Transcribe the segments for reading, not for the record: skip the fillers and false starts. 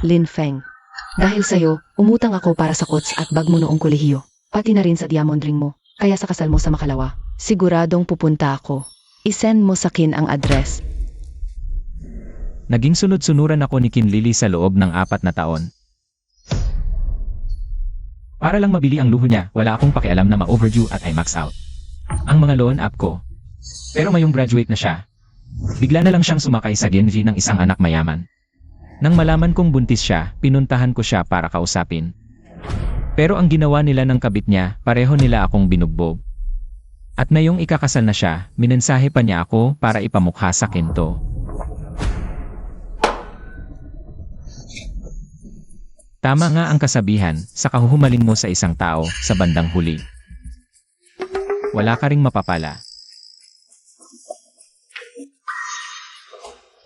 Lin Feng. Dahil sa'yo, umutang ako para sa kots at bag mo noong kolehiyo. Pati na rin sa diamond ring mo. Kaya sa kasal mo sa Makalawa, siguradong pupunta ako. I-send mo sa Kin ang address. Naging sunod-sunuran ako ni Kinlili sa loob ng 4 na taon. Para lang mabili ang luho niya, wala akong pakialam na ma-overdue at I max out ang mga loan app ko. Pero ngayong graduate na siya, bigla na lang siyang sumakay sa Genji ng isang anak mayaman. Nang malaman kong buntis siya, pinuntahan ko siya para kausapin. Pero ang ginawa nila ng kabit niya, pareho nila akong binugbog. At ngayong ikakasal na siya, minensahe pa niya ako para ipamukha sa kinto. Tama nga ang kasabihan, sa kahuhumaling mo sa isang tao, sa bandang huli, wala ka ring mapapala.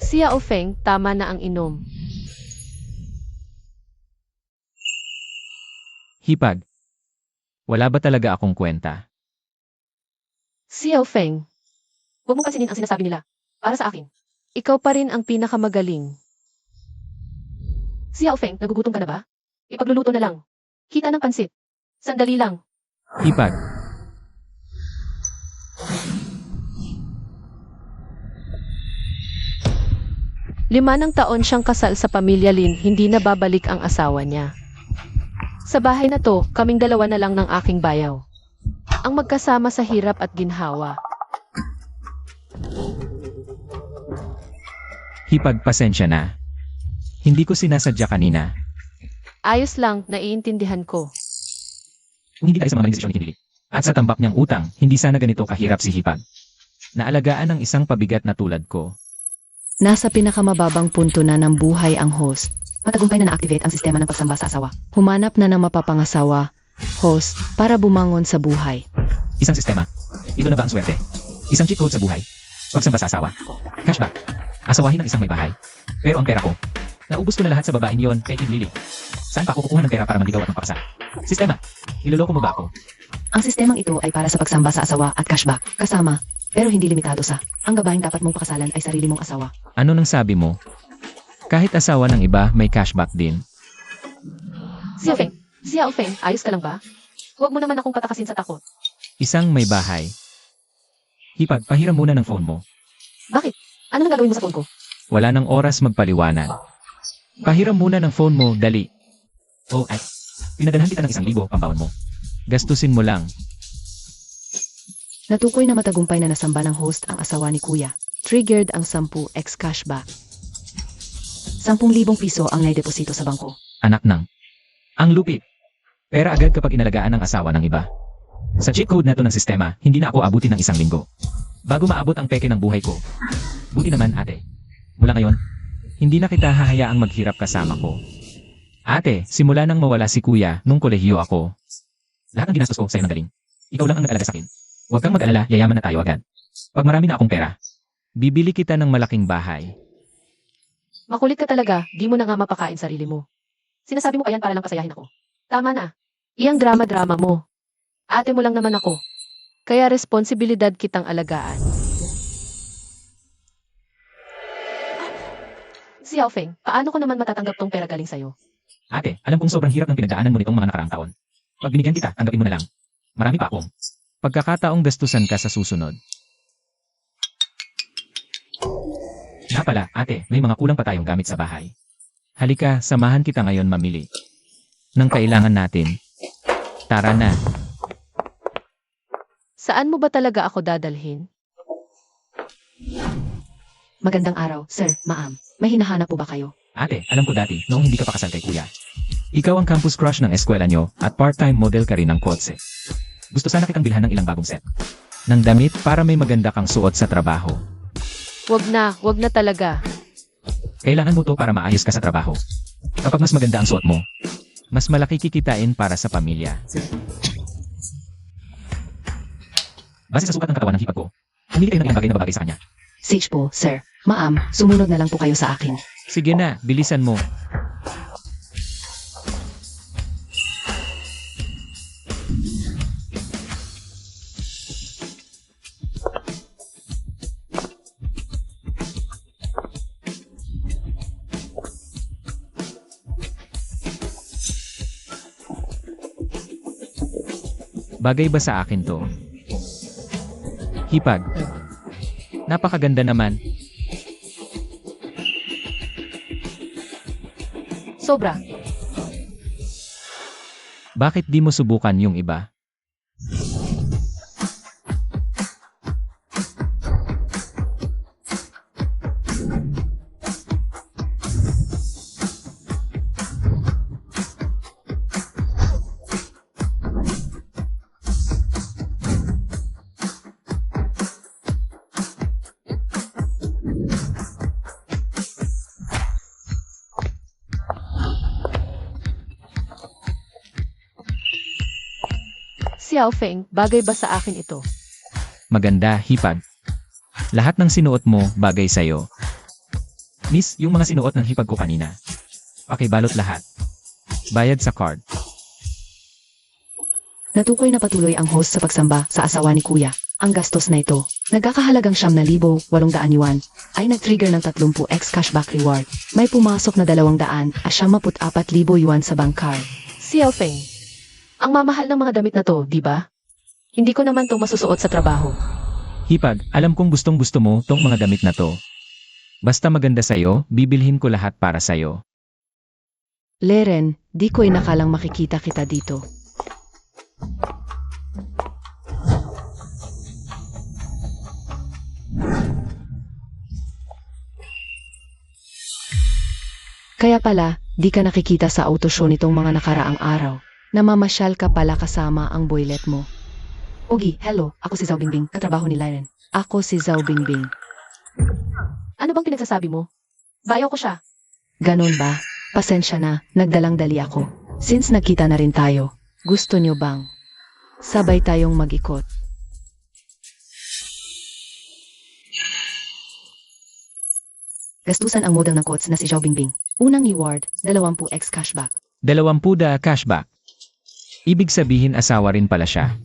Si Yao Feng, tama na ang inom. Hipag. Wala ba talaga akong kwenta? Si Yao Feng, huwag mong pansinin ang sinasabi nila. Para sa akin, ikaw pa rin ang pinakamagaling. Si Yao Feng, nagugutom ka na ba? Ipagluluto na lang. Kita ng pansit. Sandali lang. Hipag. Lima ng taon siyang kasal sa pamilya Lin, hindi na babalik ang asawa niya. Sa bahay na to, kaming dalawa na lang ng aking bayaw. Ang magkasama sa hirap at ginhawa. Hipag, pasensya na. Hindi ko sinasadya kanina. Ayos lang, naiintindihan ko. Kung hindi tayo sa mga maling desisyon ni Kinlili, at sa tambak niyang utang, hindi sana ganito kahirap si Hipag. Naalagaan ng isang pabigat na tulad ko. Nasa pinakamababang punto na ng buhay ang host. Matagumpay na na-activate ang sistema ng pagsamba sa asawa. Humanap na ng mapapangasawa, host, para bumangon sa buhay. Isang sistema. Ito na ba ang swerte? Isang cheat code sa buhay. Pagsamba sa asawa. Cashback. Asawahin ng isang may bahay. Pero ang pera ko, naubos ko na lahat sa babaeng yon kay Kinlili. Saan pa ako kukuha ng pera para manligaw at magpakasal? Sistema. Niloloko mo ba ako? Ang sistemang ito ay para sa pagsamba sa asawa at cashback, kasama, pero hindi limitado sa, ang babaeng dapat mong pakasalan ay sarili mong asawa. Ano nang sabi mo? Kahit asawa ng iba, may cashback din. Si Yao Feng, ayos ka lang ba? Huwag mo naman akong patakasin sa takot. Isang may bahay. Hipag, pahiram muna ng phone mo. Bakit? Ano nang gagawin mo sa phone ko? Wala nang oras magpaliwanag. Pahiram muna ng phone mo, dali. Oh, ay. Pinadalhan kita ng 1,000 pambawon mo. Gastusin mo lang. Natukoy na matagumpay na nasamba ng host ang asawa ni Kuya. Triggered ang 10x cashback. 10,000 piso ang naideposito sa bangko. Anak ng. Ang lupit. Pera agad kapag inalagaan ng asawa ng iba. Sa cheat code na to ng sistema, hindi na ako abutin ng 1 linggo. Bago maabot ang peke ng buhay ko. Buti naman, ate. Mula ngayon, hindi na kita hahayaang maghirap kasama ko. Ate, simula nang mawala si Kuya nung kolehiyo ako. Lahat ng ginastos ko sa'yo ng galing. Ikaw lang ang nag-alaga sa akin. Huwag kang mag-alala, yayaman na tayo agad. Pag marami na akong pera, bibili kita ng malaking bahay. Makulit ka talaga, di mo na nga mapakain sarili mo. Sinasabi mo pa yan para lang pasayahin ako. Tama na. Iyang drama-drama mo. Ate mo lang naman ako. Kaya responsibilidad kitang alagaan. Si Yao Feng, paano ko naman matatanggap tong pera galing sa'yo? Ate, alam kong sobrang hirap ng pinagdaanan mo nitong mga nakaraang taon. Pag binigyan kita, tanggapin mo na lang. Marami pa akong pagkakataong gastusan ka sa susunod. Nga pala, ate, may mga kulang pa tayong gamit sa bahay. Halika, samahan kita ngayon mamili ng kailangan natin. Tara na. Saan mo ba talaga ako dadalhin? Magandang araw, sir, ma'am. May hinahanap po ba kayo? Ate, alam ko dati, noong hindi ka pa kasal kay Kuya. Ikaw ang campus crush ng eskwela nyo at part-time model ka rin ng kotse. Gusto sana kitang bilhan ng ilang bagong set ng damit para may maganda kang suot sa trabaho. Wag na talaga. Kailangan mo to para maayos ka sa trabaho. Kapag mas maganda ang suot mo, mas malaki kikitain para sa pamilya. Base sa sukat ng katawan ng hipag ko, humili kayo ng ilang bagay na babagay sa kanya. Sage po, sir. Ma'am, sumunod na lang po kayo sa akin. Sige na, bilisan mo. Bagay ba sa akin to? Hipag. Napakaganda naman. Sobra. Bakit di mo subukan yung iba? Xiao Feng, bagay ba sa akin ito? Maganda, hipag. Lahat ng sinuot mo, bagay sa'yo. Miss, yung mga sinuot ng hipag ko kanina. Pakibalot lahat. Bayad sa card. Natukoy na patuloy ang host sa pagsamba sa asawa ni Kuya. Ang gastos na ito, nagkakahalagang 9,800 yuan, ay nag-trigger ng 30x cashback reward. May pumasok na 200 at 54,000 yuan sa bank card. Xiao Feng, ang mamahal ng mga damit na to, di ba? Hindi ko naman to masusuot sa trabaho. Hipag, alam kong gustong-gusto mo tong mga damit na to. Basta maganda sa'yo, bibilhin ko lahat para sa'yo. Leren, di ko inakalang makikita kita dito. Kaya pala, di ka nakikita sa autoshow nitong mga nakaraang araw. Namamasyal ka pala kasama ang boylet mo. Ogi, hello, ako si Zhao Bingbing, katrabaho ni Laren. Ako si Zhao Bingbing. Ano bang pinagsasabi mo? Bayaw ko siya. Ganon ba? Pasensya na, nagdalang-dali ako. Since nagkita na rin tayo, gusto nyo bang sabay tayong mag-ikot? Gastusan ang model ng quotes na si Zhao Bingbing. Unang reward, 20x cashback. 20 cashback. Ibig sabihin asawa rin pala siya.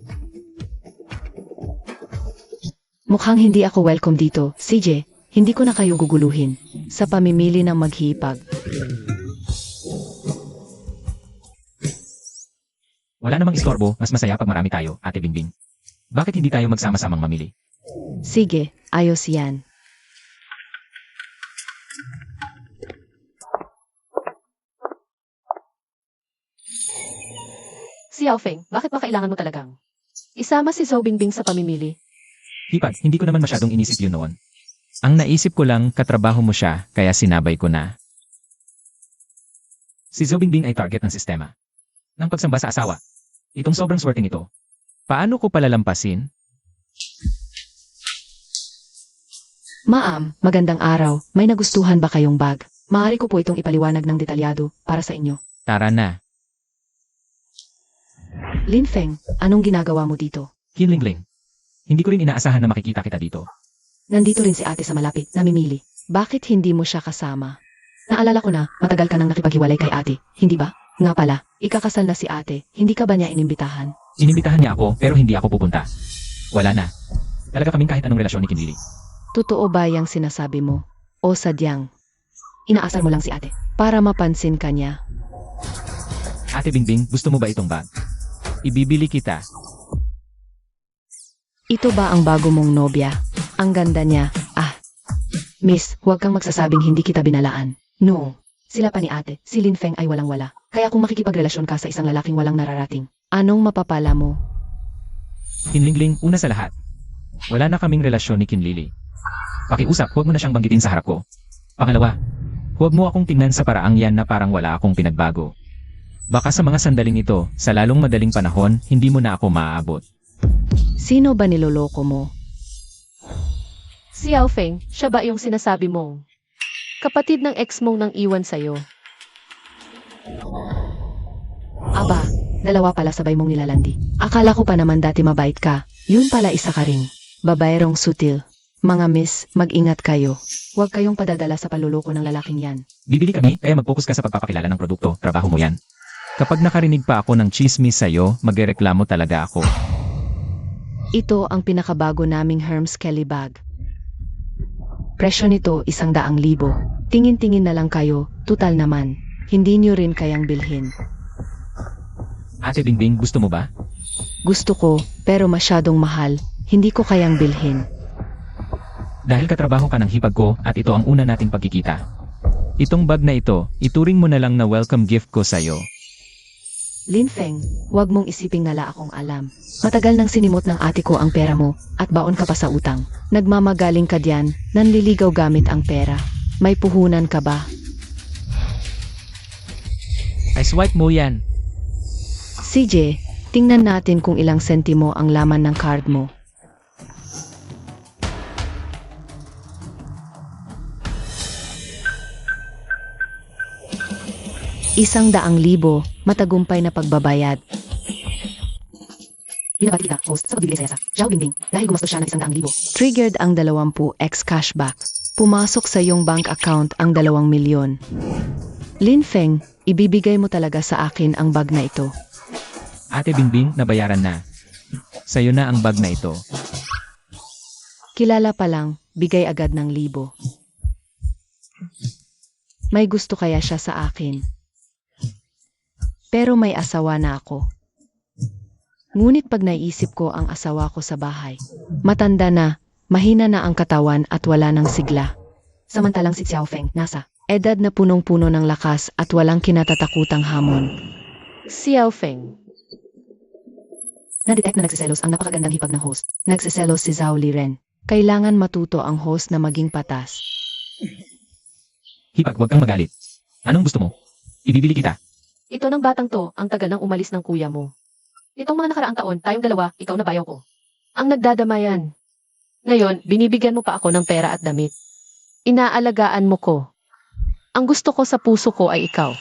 Mukhang hindi ako welcome dito, CJ. Hindi ko na kayo guguluhin sa pamimili ng maghihipag. Wala namang istorbo, mas masaya pag marami tayo, Ate Bingbing. Bakit hindi tayo magsama-samang mamili? Sige, ayos yan. Xiao Feng, bakit ba kailangan mo talagang isama si Zhao Bingbing sa pamimili? Hipag, hindi ko naman masyadong inisip yun noon. Ang naisip ko lang, katrabaho mo siya, kaya sinabay ko na. Si Zhao Bingbing ay target ng sistema. Ng pagsamba sa asawa. Itong sobrang swerteng ito. Paano ko palalampasin? Ma'am, magandang araw. May nagustuhan ba kayong bag? Maaari ko po itong ipaliwanag ng detalyado para sa inyo. Tara na. Lin Feng, anong ginagawa mo dito? Kinlingling. Hindi ko rin inaasahan na makikita kita dito. Nandito rin si ate sa malapit, namimili. Bakit hindi mo siya kasama? Naalala ko na, matagal ka nang nakipaghiwalay kay ate, hindi ba? Nga pala, ikakasal na si ate, hindi ka ba niya inimbitahan? Inimbitahan niya ako, pero hindi ako pupunta. Wala na. Talaga kaming kahit anong relasyon ni Kinlili. Totoo ba yung sinasabi mo? O sadyang, inaasar mo lang si ate para mapansin ka niya? Ate Bingbing, gusto mo ba itong bag? Ibibili kita. Ito ba ang bago mong nobya? Ang ganda niya. Miss, huwag kang magsasabing hindi kita binalaan. No. Sila pa ni ate, si Lin Feng ay walang-wala. Kaya kung makikipagrelasyon ka sa isang lalaking walang nararating, anong mapapala mo? Kinlingling, una sa lahat. Wala na kaming relasyon ni Kinlili. Pakiusap, huwag mo na siyang banggitin sa harap ko. Pangalawa, huwag mo akong tingnan sa paraang yan na parang wala akong pinagbago. Baka sa mga sandaling ito, sa lalong madaling panahon, hindi mo na ako maaabot. Sino ba niloloko mo? Xiao Feng, siya ba yung sinasabi mong kapatid ng ex mong nang iwan sa'yo? Aba, dalawa pala sabay mong nilalandi. Akala ko pa naman dati mabait ka. Yun pala isa ka rin. Babaerong sutil. Mga miss, mag-ingat kayo. Huwag kayong padadala sa paluloko ng lalaking yan. Bibili kami, kaya mag-focus ka sa pagpapakilala ng produkto, trabaho mo yan. Kapag nakarinig pa ako ng chismis sa'yo, magrereklamo talaga ako. Ito ang pinakabago naming Hermes Kelly bag. Presyo nito 100,000. Tingin-tingin na lang kayo, tutal naman. Hindi nyo rin kayang bilhin. Ate Bingbing, gusto mo ba? Gusto ko, pero masyadong mahal. Hindi ko kayang bilhin. Dahil katrabaho ka ng hipag ko at ito ang una nating pagkikita. Itong bag na ito, ituring mo na lang na welcome gift ko sa'yo. Linfeng, huwag mong isiping nala akong alam. Matagal nang sinimot ng ate ko ang pera mo at baon ka pa sa utang. Nagmamagaling ka diyan, nanliligaw gamit ang pera. May puhunan ka ba? Ay swipe mo yan. CJ, tingnan natin kung ilang sentimo ang laman ng card mo. ₱100,000, matagumpay na pagbabayad. Binabati kita, host, sa pagbibigay saya sa Xiao Bingbing dahil gumastos siya ng ₱100,000. Triggered ang 20x cashback. Pumasok sa iyong bank account ang 2,000,000. Linfeng, ibibigay mo talaga sa akin ang bag na ito. Ate Bingbing, nabayaran na. Sa'yo na ang bag na ito. Kilala pa lang, bigay agad ng 1,000. May gusto kaya siya sa akin. Pero may asawa na ako. Ngunit pag naisip ko ang asawa ko sa bahay, matanda na, mahina na ang katawan at wala ng sigla. Samantalang si Xiaofeng nasa edad na punong-puno ng lakas at walang kinatatakutang hamon. Xiaofeng. Na-detect na nagsiselos ang napakagandang hipag ng host. Nagsiselos si Zhao Liren. Kailangan matuto ang host na maging patas. Hipag, huwag kang magalit. Anong gusto mo? Ibibili kita. Ito ng batang to, ang tagal ng umalis ng kuya mo. Itong mga nakaraang taon, tayong dalawa, ikaw na bayaw ko. Ang nagdadamayan. Ngayon, binibigyan mo pa ako ng pera at damit. Inaalagaan mo ko. Ang gusto ko sa puso ko ay ikaw.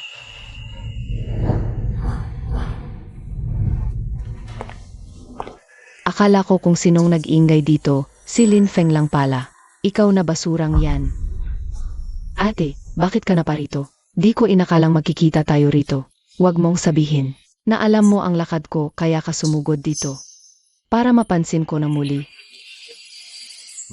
Akala ko kung sinong nag-ingay dito, si Linfeng lang pala. Ikaw na basurang yan. Ate, bakit ka na pa rito? Di ko inakalang magkikita tayo rito. Huwag mong sabihin na alam mo ang lakad ko kaya ka sumugod dito. Para mapansin ko na muli.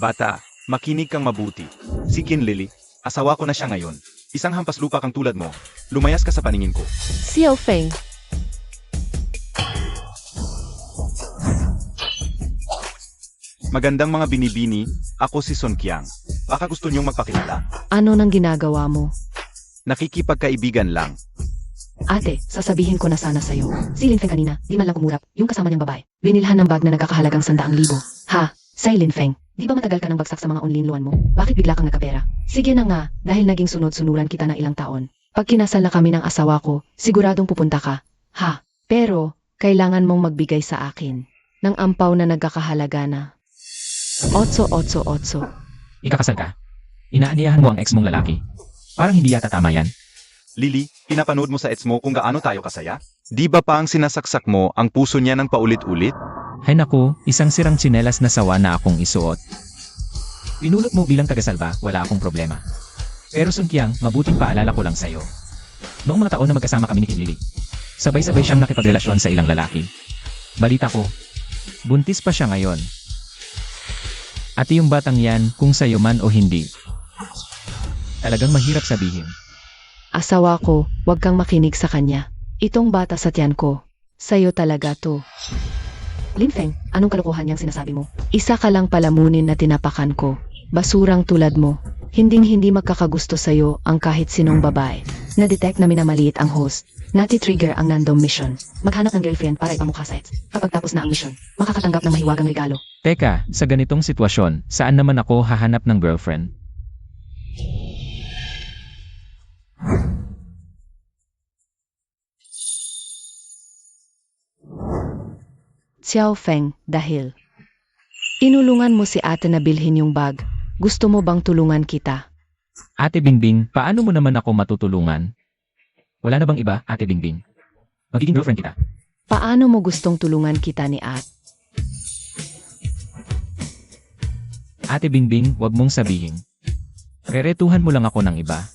Bata, makinig kang mabuti. Si Kinlili, asawa ko na siya ngayon. Isang hampas lupa kang tulad mo. Lumayas ka sa paningin ko. Xiaofeng. Magandang mga binibini, ako si Son Qiang. Baka gusto niyong magpakilala. Ano nang ginagawa mo? Nakikipagkaibigan lang. Ate, sasabihin ko na sana sa'yo. Si Linfeng kanina, di man lang kumurap, yung kasama niyang babae. Binilhan ng bag na nagkakahalagang 100,000. Ha? Say Linfeng, di ba matagal ka nang bagsak sa mga onlinluan mo? Bakit bigla kang nagkapera? Sige na nga, dahil naging sunod-sunuran kita ng ilang taon. Pag kinasal na kami ng asawa ko, siguradong pupunta ka. Ha? Pero, kailangan mong magbigay sa akin ng ampaw na nagkakahalaga na 888. Ikakasal ka. Inaanyayahan mo ang ex mong lalaki. Parang hindi yata tama yan. Lily, pinapanood mo sa ads mo kung gaano tayo kasaya? Di ba pa ang sinasaksak mo ang puso niya ng paulit-ulit? Hay naku, isang sirang tsinelas na sawa na akong isuot. Pinulot mo bilang tagasalba, wala akong problema. Pero Sun Qiang, mabuting paalala ko lang sa'yo. Noong mga taon na magkasama kami ni Kinlili, sabay-sabay siyang nakipagrelasyon sa ilang lalaki. Balita ko, buntis pa siya ngayon. At yung batang yan, kung sa'yo man o hindi. Talagang mahirap sabihin. Asawa ko, huwag kang makinig sa kanya. Itong bata sa tiyan ko. Sa'yo talaga to. Linfeng, anong kalokohan niyang sinasabi mo? Isa ka lang palamunin na tinapakan ko. Basurang tulad mo. Hinding-hindi magkakagusto sa'yo ang kahit sinong babae. Na-detect na minamaliit ang host. Nati-trigger ang random mission. Maghanap ng girlfriend para ipamukha sa ex. Kapag tapos na ang mission, makakatanggap ng mahiwagang regalo. Teka, sa ganitong sitwasyon, saan naman ako hahanap ng girlfriend? Xiaofeng, dahil tinulungan mo si ate na bilhin yung bag, gusto mo bang tulungan kita? Ate Bingbing, paano mo naman ako matutulungan? Wala na bang iba, Ate Bingbing? Magiging girlfriend kita. Paano mo gustong tulungan kita ni At? Ate Bingbing, wag mong sabihin. Reretuhan mo lang ako ng iba.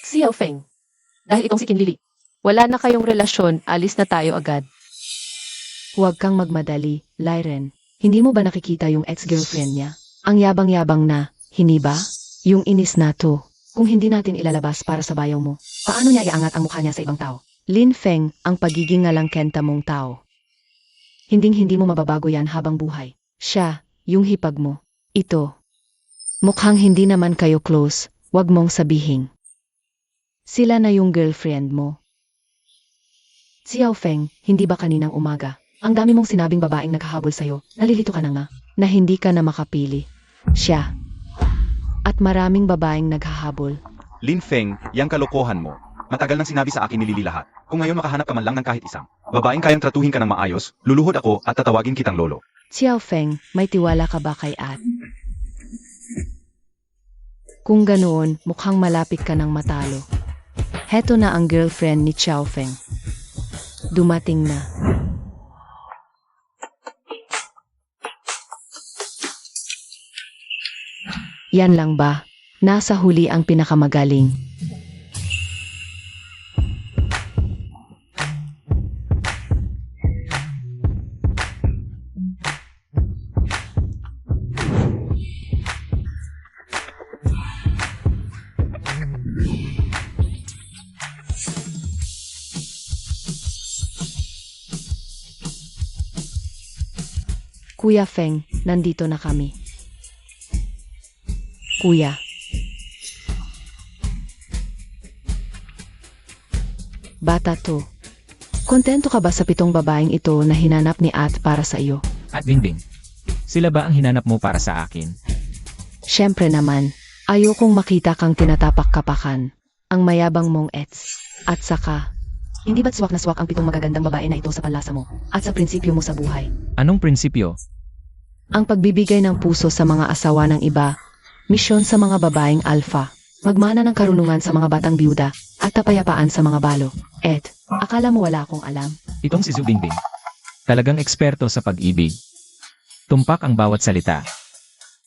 Xiaofeng. Dahil itong si Kinlili. Wala na kayong relasyon, alis na tayo agad. Huwag kang magmadali, Lyren. Hindi mo ba nakikita yung ex-girlfriend niya? Ang yabang-yabang na, hindi ba? Yung inis na to. Kung hindi natin ilalabas para sa bayaw mo, paano niya iangat ang mukha niya sa ibang tao? Lin Feng, ang pagiging ngalangkenta mong tao. Hinding-hindi mo mababago yan habang buhay. Siya, yung hipag mo. Ito. Mukhang hindi naman kayo close, wag mong sabihin. Sila na yung girlfriend mo. Xiao Feng, hindi ba kaninang umaga? Ang dami mong sinabing babaeng naghahabol sa'yo, nalilito ka na nga, na hindi ka na makapili. Siya. At maraming babaeng naghahabol. Lin Feng, yang kalokohan mo. Matagal nang sinabi sa akin ni Lily lahat. Kung ngayon makahanap ka man lang ng kahit isang babaeng kayang tratuhin ka ng maayos, luluhod ako at tatawagin kitang lolo. Xiao Feng, may tiwala ka ba kay At? Kung ganoon, mukhang malapit ka ng matalo. Heto na ang girlfriend ni Xiao Feng. Dumating na. Yan lang ba? Nasa huli ang pinakamagaling. Kuya Feng, nandito na kami. Kuya. Bata to. Kontento ka ba sa 7 babaeng ito na hinanap ni At para sa iyo? At Bingbing, sila ba ang hinanap mo para sa akin? Siyempre naman, ayokong makita kang tinatapak-kapakan. Ang mayabang mong ets. At saka, hindi ba't swak na swak ang 7 magagandang babae na ito sa panlasa mo at sa prinsipyo mo sa buhay? Anong prinsipyo? Ang pagbibigay ng puso sa mga asawa ng iba, misyon sa mga babaeng alpha, magmana ng karunungan sa mga batang biyuda, at kapayapaan sa mga balo. Ed, akala mo wala akong alam? Itong si Zhu Bingbing. Talagang eksperto sa pag-ibig. Tumpak ang bawat salita.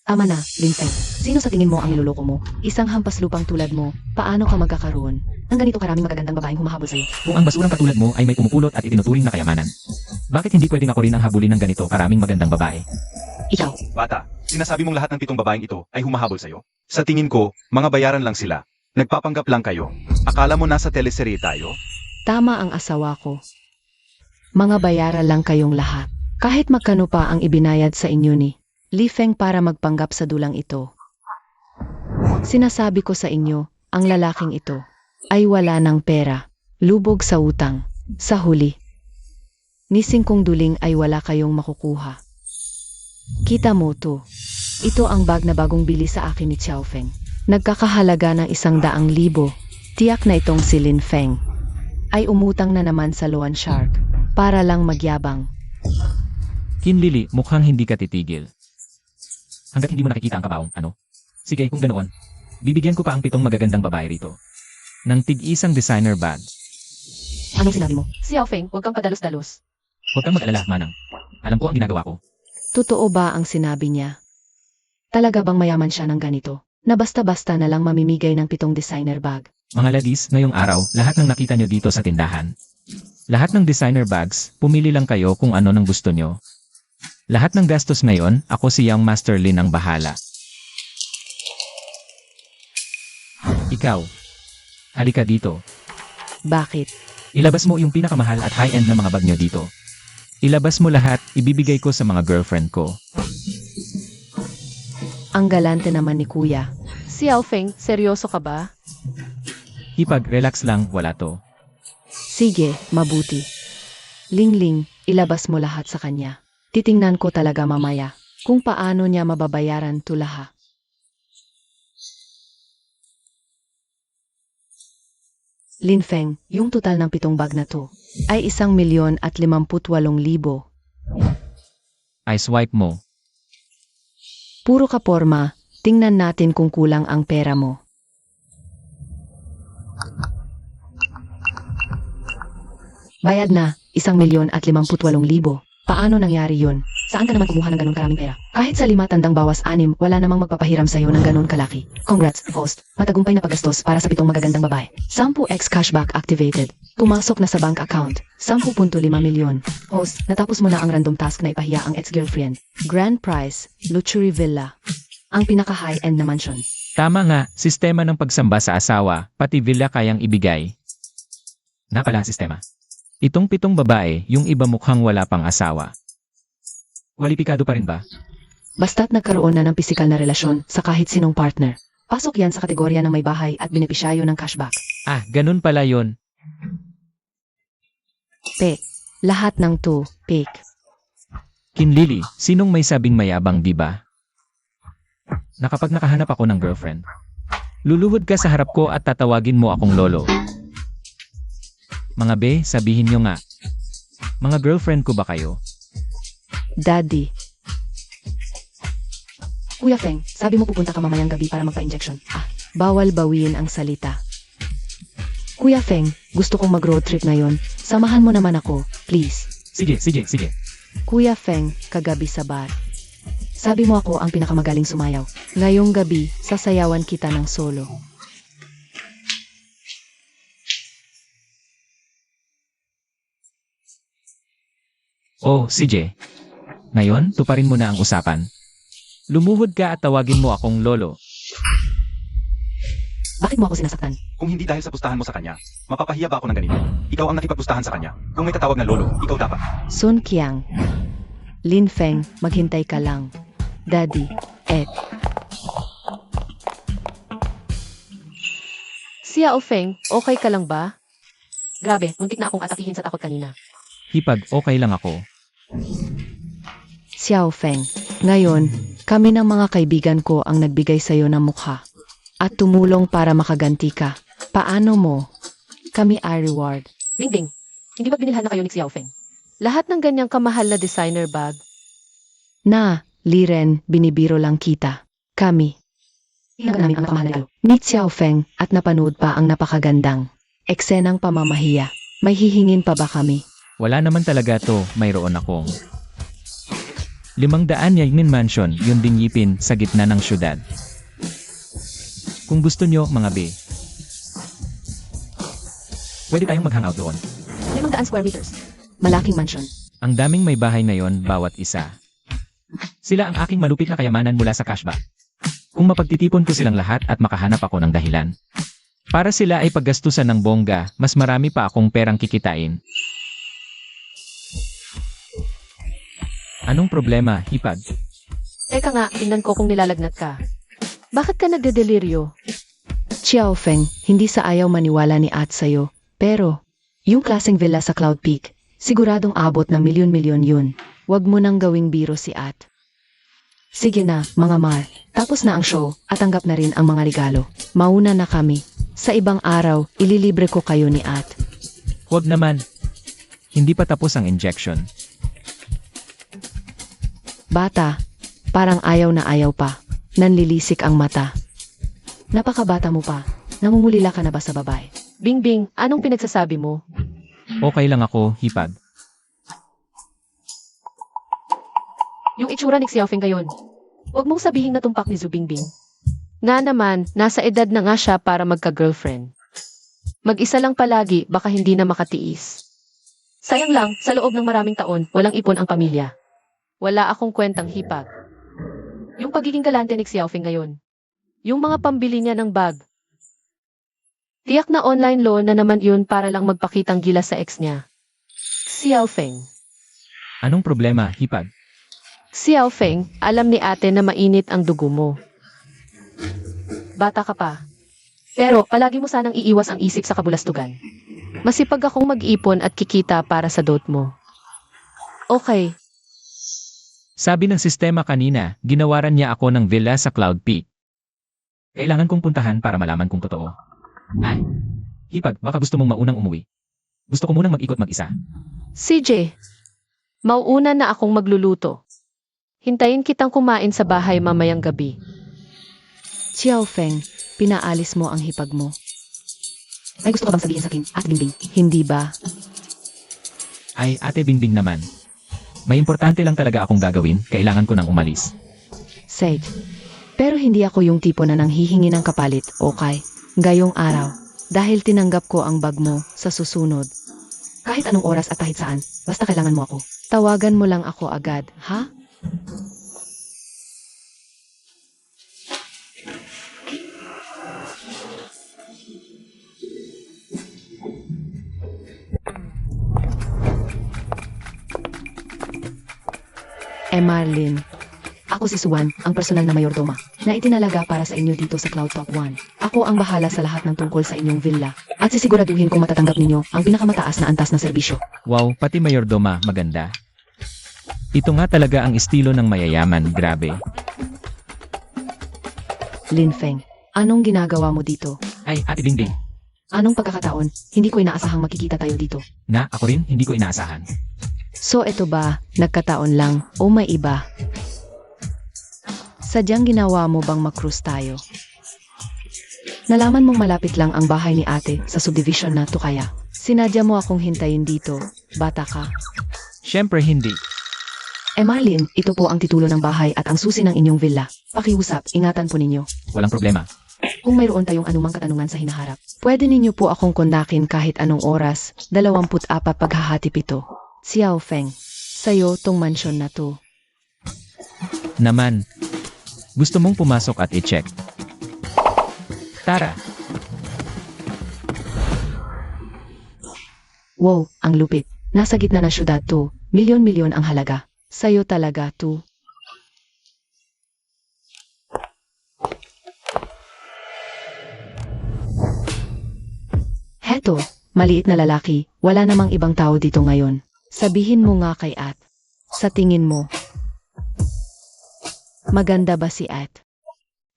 Tama na, Lin Feng. Sino sa tingin mo ang niloloko mo? Isang hampas lupang tulad mo, paano ka magkakaroon ng ganito karaming magagandang babaeng humahabol sa'yo? Kung ang basurang katulad mo ay may pumupulot at itinuturing na kayamanan, bakit hindi pwedeng ako rin ang habulin ng ganito karaming magandang babae? Ikaw, Bata, sinasabi mong lahat ng 7 babaeng ito ay humahabol sa'yo? Sa tingin ko, mga bayaran lang sila. Nagpapanggap lang kayo. Akala mo nasa teleserye tayo? tama ang asawa ko. Mga bayaran lang kayong lahat. Kahit magkano pa ang ibinayad sa inyo ni Li Feng para magpanggap sa dulang ito. Sinasabi ko sa inyo, ang lalaking ito ay wala ng pera, lubog sa utang, sa huli. Nising kong duling ay wala kayong makukuha. Kita mo to. Ito ang bag na bagong bili sa akin ni Xiao Feng. Nagkakahalaga ng 100,000. Tiyak na itong si Lin Feng ay umutang na naman sa Loan Shark para lang magyabang. Kinlili, mukhang hindi ka titigil. Hanggat hindi mo nakikita ang kabaong, ano? Sige, kung ganoon, bibigyan ko pa ang 7 magagandang babae rito ng tig-isang designer bag. Anong sinabi mo? Xiao Feng, huwag kang padalos-dalos. Huwag kang mag-alala, Manang. Alam ko ang ginagawa ko. Totoo ba ang sinabi niya? Talaga bang mayaman siya ng ganito? Na basta-basta na lang mamimigay ng 7 designer bag. Mga ladies, ngayong araw, lahat ng nakita nyo dito sa tindahan. Lahat ng designer bags, pumili lang kayo kung ano ng gusto nyo. Lahat ng gastos ngayon, ako si Young Master Lin ang bahala. Ikaw, halika dito. Bakit? Ilabas mo yung pinakamahal at high-end na mga bag nyo dito. Ilabas mo lahat, ibibigay ko sa mga girlfriend ko. Ang galante naman ni Kuya. Xiao Feng, seryoso ka ba? Relax lang, wala to. Sige, mabuti. Lingling, ilabas mo lahat sa kanya. Titingnan ko talaga mamaya kung paano niya mababayaran to lahat. Lin Feng, yung total ng 7 bag na to ay 1,058,000. Ay swipe mo. Puro ka porma, tingnan natin kung kulang ang pera mo. Bayad na, 1,058,000. Paano nangyari yun? Saan ka naman kumuha ng ganun karaming pera? Kahit sa 5 tandang bawas 6, wala namang magpapahiram sa'yo ng ganun kalaki. Congrats, host. Matagumpay na paggastos para sa 7 magagandang babae. 10x cashback activated. Pumasok na sa bank account. 10.5 milyon. Host, natapos mo na ang random task na ipahiya ang ex-girlfriend. Grand prize, luxury villa. Ang pinaka-high-end na mansion. Tama nga, sistema ng pagsamba sa asawa, pati villa kayang ibigay. Na pala ang sistema. Itong 7 babae, yung iba mukhang wala pang asawa. Kwalipikado pa rin ba? Basta't nagkaroon na ng pisikal na relasyon sa kahit sinong partner. Pasok yan sa kategorya ng may bahay at benepisyayo ng cashback. Ah, ganun pala yon. Pick. Lahat ng 2, pick. Kinlili, sinong may sabing mayabang di ba? Na kapag nakahanap ako ng girlfriend, luluhod ka sa harap ko at tatawagin mo akong lolo. Mga be, sabihin nyo nga. Mga girlfriend ko ba kayo? Daddy. Kuya Feng, sabi mo pupunta ka mamayang gabi para magpa-injection. Bawal bawiin ang salita. Kuya Feng, gusto kong mag-road trip ngayon. Samahan mo naman ako, please. Sige. Kuya Feng, kagabi sa bar. Sabi mo ako ang pinakamagaling sumayaw. Ngayong gabi, sasayawan kita ng solo. Oh, CJ. Ngayon, tuparin mo na ang usapan. Lumuhod ka at tawagin mo akong lolo. Bakit mo ako sinasaktan? Kung hindi dahil sa pustahan mo sa kanya, mapapahiya ba ako ng ganito? Ikaw ang nakipagpustahan sa kanya. Kung may tatawag na lolo, ikaw dapat. Sun Qiang. Lin Feng, maghintay ka lang. Daddy, Xiao Feng, okay ka lang ba? Grabe, muntik na akong atakihin sa takot kanina. Hipag, okay lang ako. Xiao Feng. Ngayon, kami ng mga kaibigan ko ang nagbigay sa'yo ng mukha. At tumulong para makaganti ka. Paano mo? Kami ay reward. Bingbing, hindi ba binilhan na kayo ni Xiao Feng? Lahat ng ganyang kamahal na designer bag, Na, Liren, binibiro lang kita. Kami. Hinagan namin ang nakamahal na regalo. Ni Xiao Feng at napanood pa ang napakagandang eksenang pamamahiya. May hihingin pa ba kami? Wala naman talaga to, mayroon akong 500 Yangmin Mansion, yun ding yipin sa gitna ng syudad. Kung gusto nyo, mga be, pwede tayong mag-hangout doon. 500 square meters. Malaking mansion. Ang daming may bahay ngayon, bawat isa. Sila ang aking malupit na kayamanan mula sa cashback. Kung mapagtitipon ko silang lahat at makahanap ako ng dahilan. Para sila ay paggastusan ng bongga, mas marami pa akong perang kikitain. Anong problema, Hipag? Teka nga, tingnan ko kung nilalagnat ka. Bakit ka nagdedeliryo? Xiao Feng, hindi sa ayaw maniwala ni At sa'yo. Pero, yung klaseng villa sa Cloud Peak, siguradong abot ng milyon-milyon yun. Huwag mo nang gawing biro si At. Sige na, mga Mar. Tapos na ang show at tanggap na rin ang mga regalo. Mauna na kami. Sa ibang araw, ililibre ko kayo ni At. Huwag naman. Hindi pa tapos ang injection. Bata, parang ayaw na ayaw pa. Nanlilisik ang mata. Napakabata mo pa. Namumulila ka na ba sa babae? Bingbing, anong pinagsasabi mo? Okay lang ako, Hipag. Yung itsura ni Xiao Feng ngayon. Huwag mong sabihin na tumpak ni Zhu Bingbing. Nga naman, nasa edad na nga siya para magka-girlfriend. Mag-isa lang palagi, baka hindi na makatiis. Sayang lang, sa loob ng maraming taon, walang ipon ang pamilya. Wala akong kwentang Hipag. Yung pagiging galante ni Xiao Feng ngayon. Yung mga pambili niya ng bag. Tiyak na online loan na naman yun para lang magpakitang gila sa ex niya. Xiao Feng. Anong problema, Hipag? Xiao Feng, alam ni ate na mainit ang dugo mo. Bata ka pa. Pero palagi mo sanang iiwas ang isip sa kabulastugan. Masipag akong mag-ipon at kikita para sa dot mo. Okay, Sabi ng sistema kanina, ginawaran niya ako ng villa sa Cloud Peak. Kailangan kong puntahan para malaman kung totoo. Ay, Hipag, baka gusto mong maunang umuwi. Gusto ko munang mag-ikot mag-isa. CJ, mauuna na akong magluluto. Hintayin kitang kumain sa bahay mamayang gabi. Xiao Feng, pinaalis mo ang hipag mo. May gusto ka bang sabihin sa akin, At Bingbing? Hindi ba? Ay, Ate Bingbing naman. May importante lang talaga akong gagawin, kailangan ko nang umalis. Sage. Pero hindi ako yung tipo na nanghihingi ng kapalit, okay? Gayong araw, dahil tinanggap ko ang bag mo sa susunod. Kahit anong oras at kahit saan, basta kailangan mo ako. Tawagan mo lang ako agad, ha? Marlin. Ako si Suwan, ang personal na mayordoma, na itinalaga para sa inyo dito sa Cloud Top 1. Ako ang bahala sa lahat ng tungkol sa inyong villa, at sisiguraduhin kung matatanggap ninyo ang pinakamataas na antas na serbisyo. Wow, pati mayordoma, maganda. Ito nga talaga ang estilo ng mayayaman, grabe. Lin Feng, anong ginagawa mo dito? Ay, Ate Bingbing. Anong pagkakataon? Hindi ko inaasahang makikita tayo dito. Na, ako rin, hindi ko inaasahan. So eto ba, nagkataon lang, o may iba? Sadyang ginawa mo bang makruise tayo? Nalaman mong malapit lang ang bahay ni ate sa subdivision na to kaya. Sinadya mo akong hintayin dito, bata ka. Siyempre hindi. Marlin, ito po ang titulo ng bahay at ang susi ng inyong villa. Pakiusap, ingatan po ninyo. Walang problema. Kung mayroon tayong anumang katanungan sa hinaharap, pwede ninyo po akong kontakin kahit anong oras, 24 paghahatip ito. Xiao Feng, sa'yo tong mansyon na to. Naman. Gusto mong pumasok at i-check. Tara. Wow, ang lupit. Nasa gitna ng syudad to. Milyon-milyon ang halaga. Sa'yo talaga to. Heto, maliit na lalaki. Wala namang ibang tao dito ngayon. Sabihin mo nga kay At. Sa tingin mo, maganda ba si At?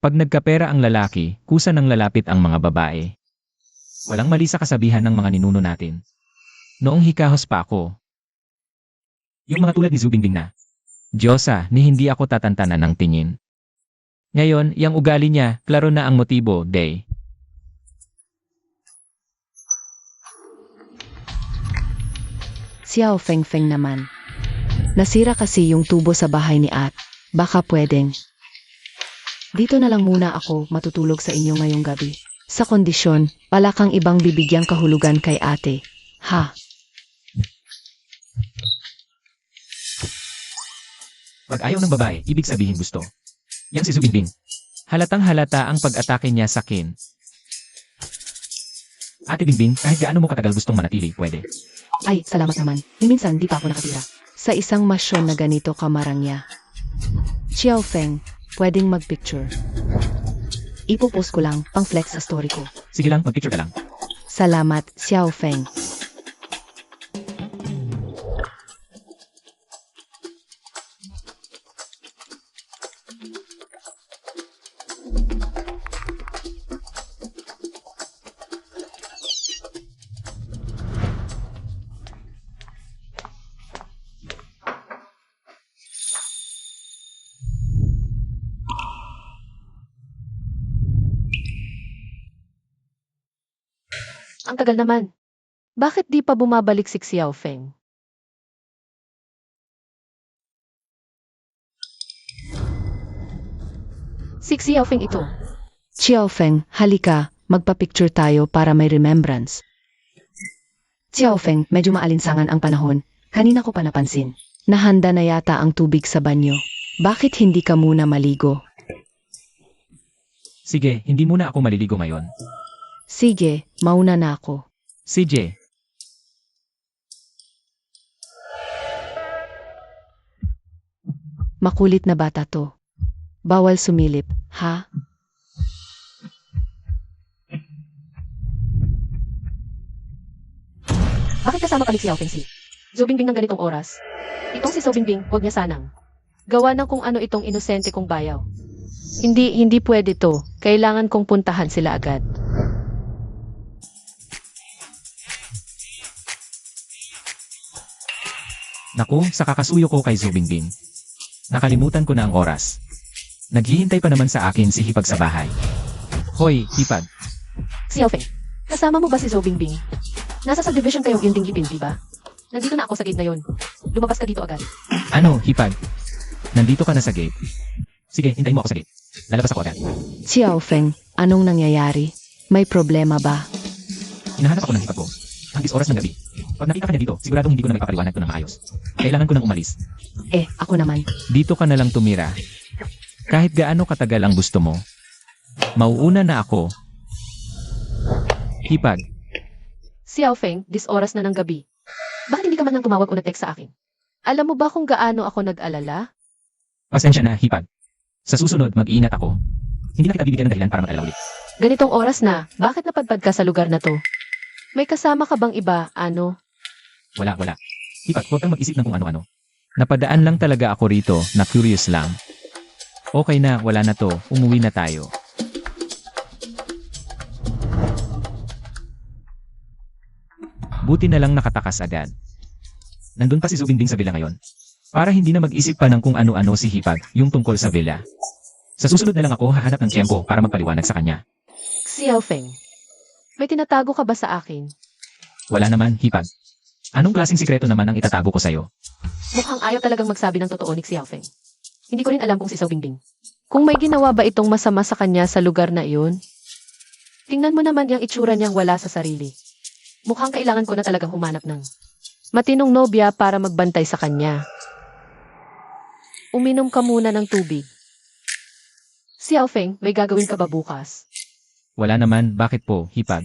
Pag nagkapera ang lalaki, kusa ng lalapit ang mga babae. Walang mali sa kasabihan ng mga ninuno natin. Noong hikahos pa ako. Yung mga tulad ni Zubingbing na. Diyosa, ni hindi ako tatantanan ng tingin. Ngayon, yung ugali niya, klaro na ang motibo, day. Xiao Feng Feng naman. Nasira kasi yung tubo sa bahay ni At. Baka pwedeng. Dito na lang muna ako matutulog sa inyo ngayong gabi. Sa kondisyon, wala kang ibang bibigyang kahulugan kay ate. Ha? Pag ayaw ng babae, ibig sabihin gusto. Yang si Zubingbing. Halatang halata ang pag-atake niya sa akin. Ate Bingbing, kahit gaano mo katagal gustong manatili, pwede. Ay, salamat naman. Minsan di pa ako nakatira. Sa isang masyon na ganito kamarangya. Xiao Feng, pwedeng mag-picture. Ipopost ko lang, pang-flex sa story ko. Sige lang, mag-picture ka lang. Salamat, Xiao Feng. Ang tagal naman. Bakit di pa bumabalik si Xiao Feng? Si Xiao Feng ito. Xiao Feng, halika, magpa-picture tayo para may remembrance. Xiao Feng, medyo maalinsangan ang panahon. Kanina ko pa napansin. Nahanda na yata ang tubig sa banyo. Bakit hindi ka muna maligo? Sige, hindi muna ako maliligo ngayon. Sige, mauna na ako. CJ. Makulit na bata to. Bawal sumilip, ha? Bakit kasama ka ni Xiao Feng si Zubingbing ng ganitong oras? Itong si Zubingbing, huwag niya sanang. Gawa ng kung ano itong inosente kong bayaw. Hindi pwede to. Kailangan kong puntahan sila agad. Naku, sa kakasuyo ko kay Zubingbing. Nakalimutan ko na ang oras. Naghihintay pa naman sa akin si Hipag sa bahay. Hoy, Hipag. Xiao Feng, kasama mo ba si Zubingbing? Nasa subdivision kayong Yunding Ipin, di ba? Nandito na ako sa gate na yon. Lumabas ka dito agad. Ano, Hipag? Nandito ka na sa gate. Sige, hintayin mo ako sa gate. Lalabas ako agad. Xiao Feng, anong nangyayari? May problema ba? Hinahanap ako ng Hipag ko. Hangis oras ng gabi. Pag nakita ka niya dito, siguradong hindi ko na maipapaliwanag ko ng maayos. Kailangan ko nang umalis. Ako naman. Dito ka na lang tumira. Kahit gaano katagal ang gusto mo. Mauuna na ako. Hipag, Xiao Feng, oras na ng gabi. Bakit hindi ka man lang tumawag o nag-text sa akin? Alam mo ba kung gaano ako nag-alala? pasensya na, Hipag. Sa susunod, mag-iingat ako. Hindi na kita bibigyan ng dahilan para mag-alala ulit. Ganitong oras na, bakit napadpad ka sa lugar na to? May kasama ka bang iba, ano? Wala. Hipag, huwag kang mag-isip ng kung ano-ano. Napadaan lang talaga ako rito, na curious lang. Okay na, wala na to, umuwi na tayo. Buti na lang nakatakas agad. Nandun pa si Zubingbing sa villa ngayon. Para hindi na mag-isip pa ng kung ano-ano si Hipag, yung tungkol sa villa. Sa susunod na lang ako hahanap ng tiyempo para magpaliwanag sa kanya. Xiao Feng, may tinatago ka ba sa akin? Wala naman, Hipag. Anong klaseng sikreto naman ang itatago ko sa'yo? Mukhang ayaw talagang magsabi ng totoo ni Xiao Feng. Hindi ko rin alam kung si Xiao Bingbing. Kung may ginawa ba itong masama sa kanya sa lugar na iyon? Tingnan mo naman yung itsura niyang wala sa sarili. Mukhang kailangan ko na talagang humanap ng matinong nobya para magbantay sa kanya. Uminom ka muna ng tubig. Xiao Feng, may gagawin ka ba bukas? Wala naman, bakit po, Hipag?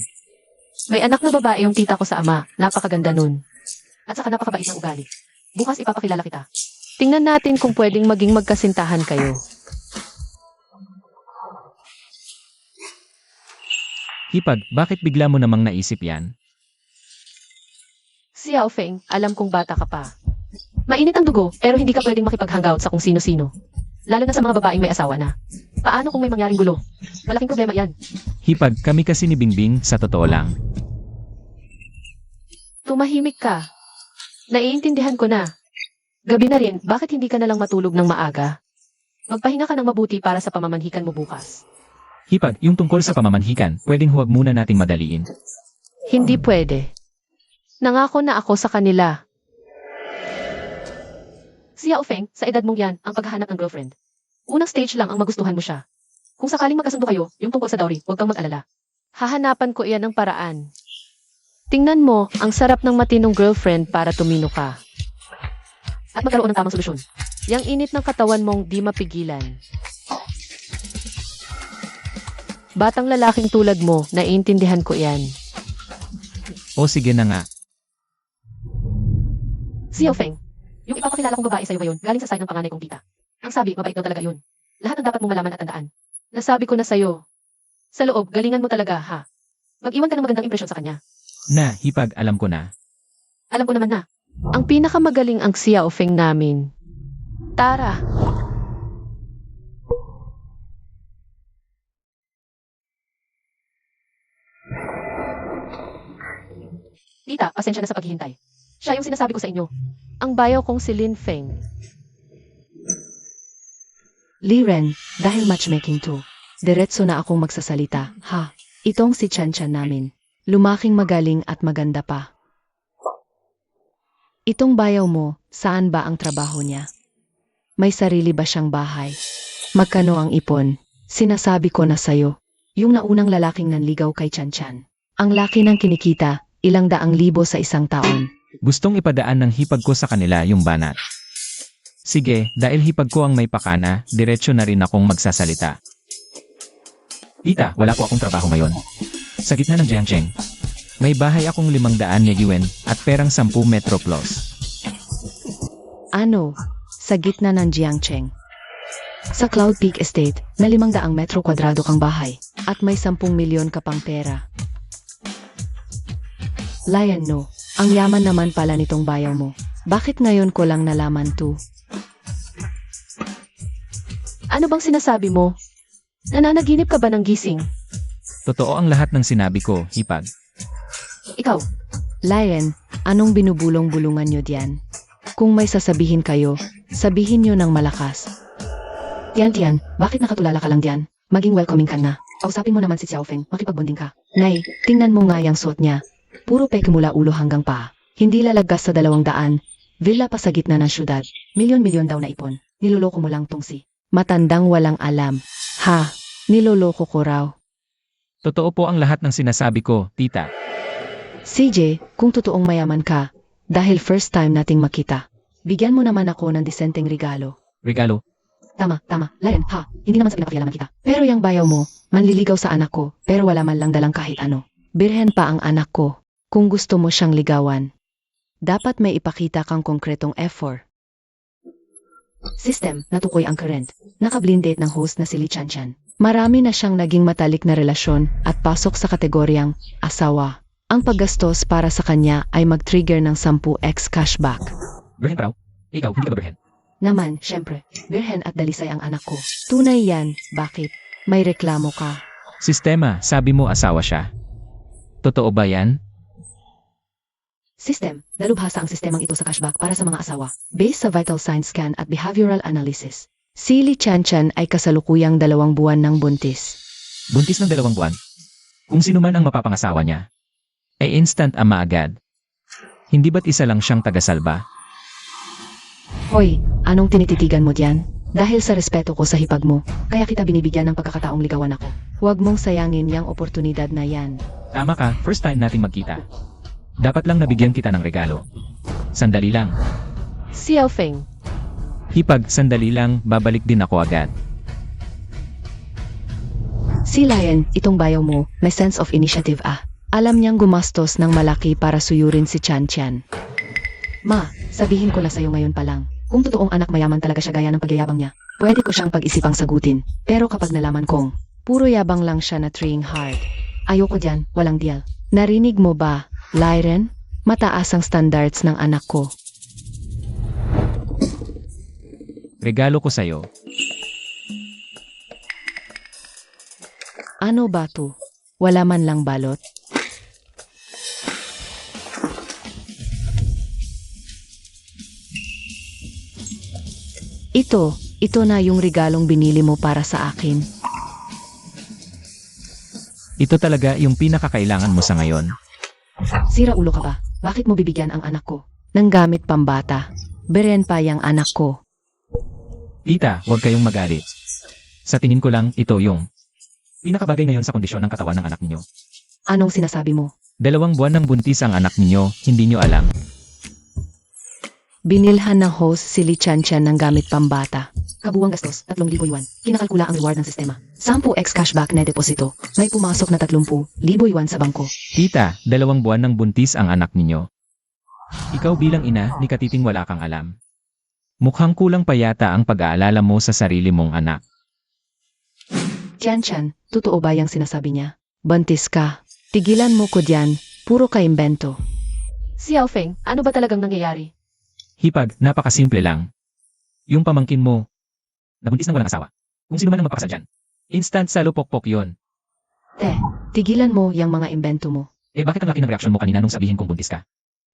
May anak na babae yung tita ko sa ama. Napakaganda nun. At saka napakabait ng ugali. Bukas ipapakilala kita. Tingnan natin kung pwedeng maging magkasintahan kayo. Hipag, bakit bigla mo namang naisip yan? Xiao Feng, alam kong bata ka pa. Mainit ang dugo, pero hindi ka pwedeng makipag-hangout sa kung sino-sino. Lalo na sa mga babaeng may asawa na. Paano kung may mangyaring gulo? Malaking problema yan. Hipag, kami kasi ni Bingbing, sa totoo lang. Tumahimik ka. Naiintindihan ko na. Gabi na rin, bakit hindi ka na lang matulog ng maaga? Magpahinga ka ng mabuti para sa pamamanhikan mo bukas. Hipag, yung tungkol sa pamamanhikan, pwedeng huwag muna nating madaliin. Hindi pwede. Nangako na ako sa kanila. Xiao Feng, sa edad mong yan, ang paghahanap ng girlfriend. Unang stage lang ang magustuhan mo siya. Kung sakaling magkasundo kayo, yung tungkol sa dowry, huwag kang mag-alala. Hahanapan ko iyan ng paraan. Tingnan mo, ang sarap ng matinong girlfriend para tumino ka. At magkaroon ng tamang solusyon. Yang init ng katawan mong di mapigilan. Batang lalaking tulad mo, naiintindihan ko iyan. O sige na nga. Xiao Feng, yung ipapakilala kong babae sa'yo ngayon, galing sa side ng panganay kong tita. Ang sabi, mabait daw talaga yun. Lahat ng dapat mong malaman at tandaan. Nasabi ko na sa'yo. Sa loob, galingan mo talaga, ha? Mag-iwan ka ng magandang impresyon sa kanya. Na, Hipag, alam ko na. Alam ko naman na. Ang pinakamagaling ang Xiao Feng namin. Tara. Tita, pasensya na sa paghihintay. Siya yung sinasabi ko sa inyo. Ang bayaw kong si Lin Feng. Liren, dahil matchmaking to, diretso na akong magsasalita, ha? Itong si Chan Chan namin. Lumaking magaling at maganda pa. Itong bayaw mo, saan ba ang trabaho niya? May sarili ba siyang bahay? Magkano ang ipon? Sinasabi ko na sayo, yung naunang lalaking nanligaw kay Chan Chan. Ang laki ng kinikita, ilang daang libo sa isang taon. Gustong ipadaan ng Hipag ko sa kanila yung banat. Sige, dahil Hipag ko ang may pakana, diretso na rin akong magsasalita. Tita, wala po akong trabaho ngayon. Sa gitna ng Jiangcheng, may bahay akong 500 na yuan at perang 10 Metro Plus. Ano? Sa gitna ng Jiangcheng. Sa Cloud Peak Estate, na 500 metro kwadrado kang bahay, at may 10 milyon ka pang pera. Lion no, ang yaman naman pala nitong bayaw mo. Bakit ngayon ko lang nalaman to? Ano bang sinasabi mo? Nananaginip ka ba ng gising? Totoo ang lahat ng sinabi ko, Hipag. Ikaw, Lion, anong binubulong-bulungan nyo diyan? Kung may sasabihin kayo, sabihin nyo ng malakas. Tian, bakit nakatulala ka lang diyan? Maging welcoming ka na. Kausapin mo naman si Xiao Feng, makipagbonding ka. Nay, tingnan mo nga yung suot niya. Puro peke mula ulo hanggang paa. Hindi lalagkas sa 200. Villa pa sa gitna ng syudad. Milyon-milyon daw na ipon. Niloloko mo lang tong si matandang walang alam. Ha, niloloko ko raw. Totoo po ang lahat ng sinasabi ko, tita. CJ, kung totoong mayaman ka, dahil first time nating makita, bigyan mo naman ako ng disenteng regalo. Regalo. Tama. Lion, ha, hindi naman sa pinapakialaman kita. Pero yung bayaw mo, manliligaw sa anak ko, pero wala man lang dalang kahit ano. Birhen pa ang anak ko. Kung gusto mo siyang ligawan, dapat may ipakita kang konkretong effort. System, natukoy ang current. Naka-blind date ng host na si Lee Chanchan. Marami na siyang naging matalik na relasyon at pasok sa kategoryang asawa. Ang paggastos para sa kanya ay mag-trigger ng 10x cashback. Birhen Prao, ikaw, hindi ka ba birhen? Naman, syempre, Birhen at Dalisay ang anak ko. Tunay yan, bakit? May reklamo ka. Sistema, sabi mo asawa siya. Totoo ba yan? System, dalubhasa ang sistemang ito sa cashback para sa mga asawa. Based sa vital signs scan at behavioral analysis. Si Lee Chanchan ay kasalukuyang 2 buwan ng buntis. Buntis ng 2 buwan. Kung sino man ang mapapangasawa niya, ay instant ama agad. Hindi ba't isa lang siyang tagasalba? Hoy, anong tinititigan mo diyan? Dahil sa respeto ko sa hipag mo, kaya kita binibigyan ng pagkakataong ligawan ako. Huwag mong sayangin yang oportunidad na yan. Tama ka, first time nating magkita. Dapat lang nabigyan kita ng regalo. Sandali lang. Xiao Feng. Hipag, sandali lang, babalik din ako agad. Si Lion, itong bayaw mo, may sense of initiative ah. Alam niyang gumastos ng malaki para suyurin si Chanchan. Ma, sabihin ko na sa'yo ngayon pa lang. Kung totoong anak mayaman talaga siya gaya ng pagyayabang niya, pwede ko siyang pag-isipang sagutin. Pero kapag nalaman kong, puro yabang lang siya na trying hard. Ayoko dyan, walang deal. Narinig mo ba, Lyren? Mataas ang standards ng anak ko. Regalo ko sa'yo. Ano ba to? Wala man lang balot? Ito na yung regalong binili mo para sa akin. Ito talaga yung pinakakailangan mo sa ngayon. Sira ulo ka ba? Bakit mo bibigyan ang anak ko ng gamit pambata? Beren pa yung anak ko. Tita, huwag kayong magalit. Sa tingin ko lang, ito yung pinakabagay ngayon sa kondisyon ng katawan ng anak ninyo. Anong sinasabi mo? 2 buwan ng buntis ang anak ninyo, hindi nyo alam. Binilhan ng host si Lee Chanchan ng gamit pambata. Kabuwang gastos, 3,000 yuan. Kinakalkula ang reward ng sistema. 10x cashback na deposito. May pumasok na 30,000 yuan sa bangko. Tita, 2 buwan ng buntis ang anak ninyo. Ikaw bilang ina, ni katiting wala kang alam. Mukhang kulang pa yata ang pag-aalala mo sa sarili mong anak. Chanchan, totoo ba yung sinasabi niya? Buntis ka. Tigilan mo ko diyan. Puro ka imbento. Xiao Feng, ano ba talagang nangyayari? Hipag, napakasimple lang. Yung pamangkin mo, nabuntis ng walang asawa. Kung sino man ang magpakasal dyan. Instant salupokpok yon. Tigilan mo yung mga imbento mo. Eh bakit ang laki ng reaksyon mo kanina nung sabihin kong buntis ka?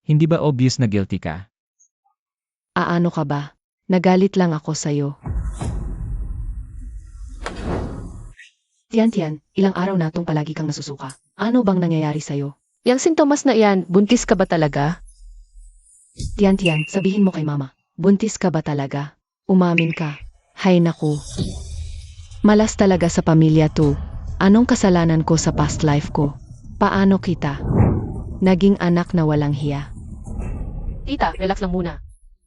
Hindi ba obvious na guilty ka? Aano ka ba? Nagalit lang ako sa'yo. Tiyan, ilang araw na tong palagi kang nasusuka. Ano bang nangyayari sa'yo? Yang sintomas na iyan, buntis ka ba talaga? Tiyan, sabihin mo kay mama. Buntis ka ba talaga? Umamin ka. Hay naku. Malas talaga sa pamilya to. Anong kasalanan ko sa past life ko? Paano kita? Naging anak na walang hiya. Tita, relax lang muna.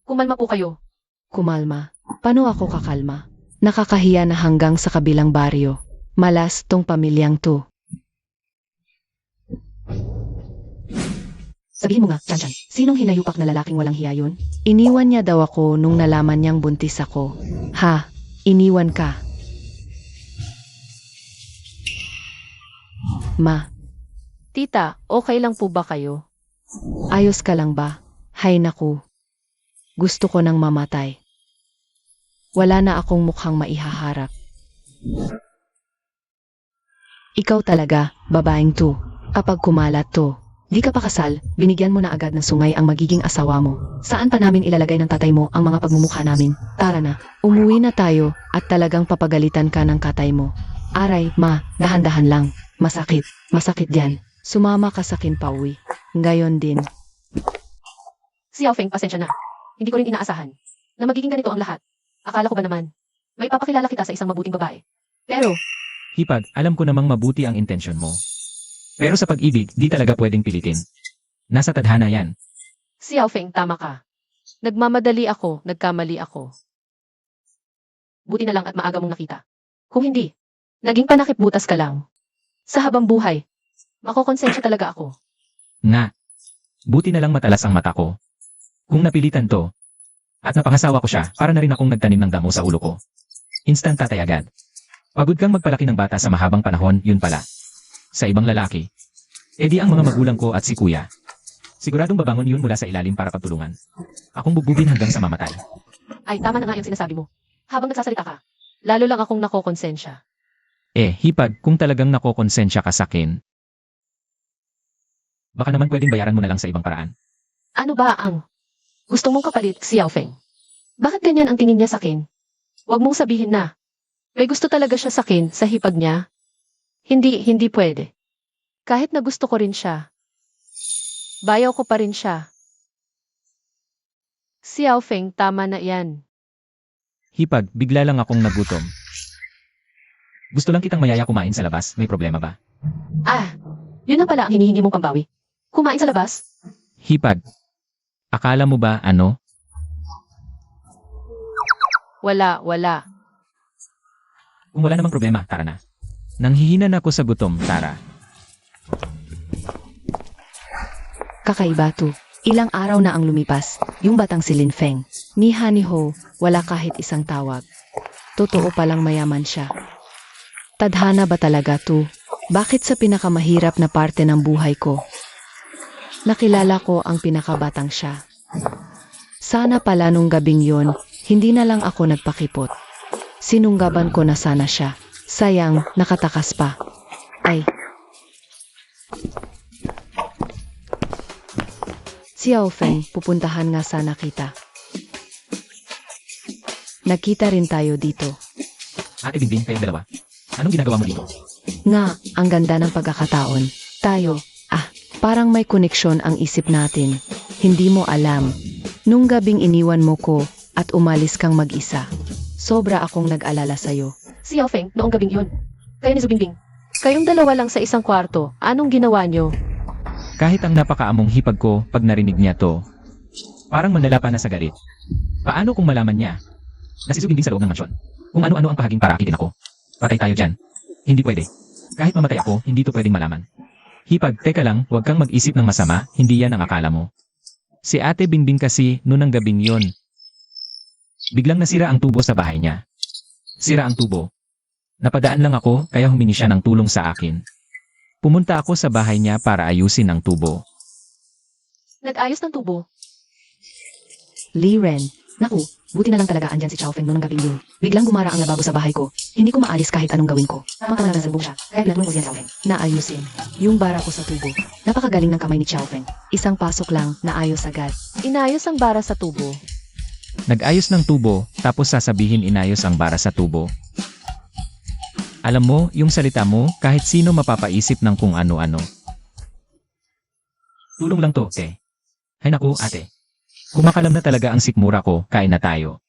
Kumalma po kayo. Kumalma. Paano ako kakalma? Nakakahiya na hanggang sa kabilang baryo. Malas tong pamilyang to. Sabihin mo nga, Chanchan, sinong hinayupak na lalaking walang hiya yun? Iniwan niya daw ako nung nalaman niyang buntis ako. Ha? Iniwan ka? Ma, Tita, okay lang po ba kayo? ayos ka lang ba? Hay naku. Gusto ko nang mamatay. Wala na akong mukhang maihaharap. Ikaw talaga, babaeng to. Kapag kumalat to, di ka pa kasal, binigyan mo na agad ng sungay ang magiging asawa mo. Saan pa namin ilalagay ng tatay mo ang mga pagmumukha namin? Tara na, umuwi na tayo at talagang papagalitan ka ng katay mo. Aray, ma, dahan-dahan lang. Masakit, masakit yan. Sumama ka sa akin pauwi. Ngayon din. Xiao Feng, pasensya na. Hindi ko rin inaasahan na magiging ganito ang lahat. Akala ko ba naman, may papakilala kita sa isang mabuting babae. Pero, Hipag, alam ko namang mabuti ang intensyon mo. Pero sa pag-ibig, di talaga pwedeng pilitin. Nasa tadhana yan. Xiao Feng, tama ka. Nagmamadali ako, nagkamali ako. buti na lang at maaga mong nakita. Kung hindi, naging panakip butas ka lang. Sa habang buhay, makokonsensya talaga ako. Nga. Buti na lang matalas ang mata ko. Kung napilitan to, at napangasawa ko siya, para na rin akong nagtanim ng damo sa ulo ko. Instant tatay agad. Pagod kang magpalaki ng bata sa mahabang panahon, yun pala. Sa ibang lalaki. Di ang mga magulang ko at si kuya. Siguradong babangon yun mula sa ilalim para pagtulungan. Akong bubugin hanggang sa mamatay. Ay, tama na nga yung sinasabi mo. Habang nagsasalita ka, lalo lang akong nakokonsensya. Hipag, kung talagang nakokonsensya ka sa akin, baka naman pwedeng bayaran mo na lang sa ibang paraan. Ano ba ang gusto mong kapalit, Xiao Feng? Bakit ganyan ang tingin niya sa akin? Huwag mong sabihin na may gusto talaga siya sa akin sa hipag niya. Hindi pwede. Kahit na gusto ko rin siya, bayaw ko pa rin siya. Xiao Feng, tama na yan. Hipag, bigla lang akong nagutom. Gusto lang kitang mayaya kumain sa labas, may problema ba? Ah, yun na pala ang hinihingi mong pambawi. Kumain sa labas? Hipag, akala mo ba ano? Wala. Kung wala namang problema, tara na. Nanghihinan ako sa gutom, Tara. Kakaiba to. Ilang araw na ang lumipas, yung batang si Lin Feng. Ni Ha ni Ho, wala kahit isang tawag. Totoo palang mayaman siya. Tadhana ba talaga to? Bakit sa pinakamahirap na parte ng buhay ko? Nakilala ko ang pinakabatang siya. Sana pala nung gabing yon, hindi na lang ako nagpakipot. Sinunggaban ko na sana siya. Sayang, nakatakas pa. Ay. Xiao Feng, pupuntahan nga sana kita. Nagkita rin tayo dito. Ate Bingbing, kayong dalawa. Anong ginagawa mo dito? Nga, ang ganda ng pagkakataon. Tayo, parang may koneksyon ang isip natin. Hindi mo alam. Nung gabing iniwan mo ko at umalis kang mag-isa. Sobra akong nag-alala sa'yo. Xiao Feng, noong gabing yun. Kayo ni Zubingbing. Kayong dalawa lang sa isang kwarto. Anong ginawa nyo? Kahit ang napakaamong hipag ko pag narinig niya to, parang manlala pa na sa galit. Paano kung malaman niya na si Zubingbing sa loob ng mansyon? Kung ano-ano ang bahaging parakitin ako. Patay tayo dyan. Hindi pwede. Kahit mamatay ako, hindi to pwedeng malaman. Hipag, teka lang, huwag kang mag-isip ng masama, hindi yan ang akala mo. Si Ate Bingbing kasi noon ang gabing yon. Biglang nasira ang tubo sa bahay niya. Sira ang tubo. Napadaan lang ako, kaya humingi siya ng tulong sa akin. Pumunta ako sa bahay niya para ayusin ang tubo. Nag-ayos ng tubo. Li Ren, naku, buti na lang talaga andyan si Xiao Feng noong gabing yun. Biglang gumara ang lababo sa bahay ko. Hindi ko maalis kahit anong gawin ko. Tamang nasalbong siya, kaya pinatulong ko siya Xiao Feng. Naayusin. Yung bara ko sa tubo. Napakagaling ng kamay ni Xiao Feng. Isang pasok lang, naayos agad. Inayos ang bara sa tubo. Nag-ayos ng tubo, tapos sasabihin inayos ang bara sa tubo. Alam mo, yung salita mo, kahit sino mapapaisip ng kung ano-ano. Tulong lang to, te. Hay naku, ate. Kumakalam na talaga ang sikmura ko, kain na tayo.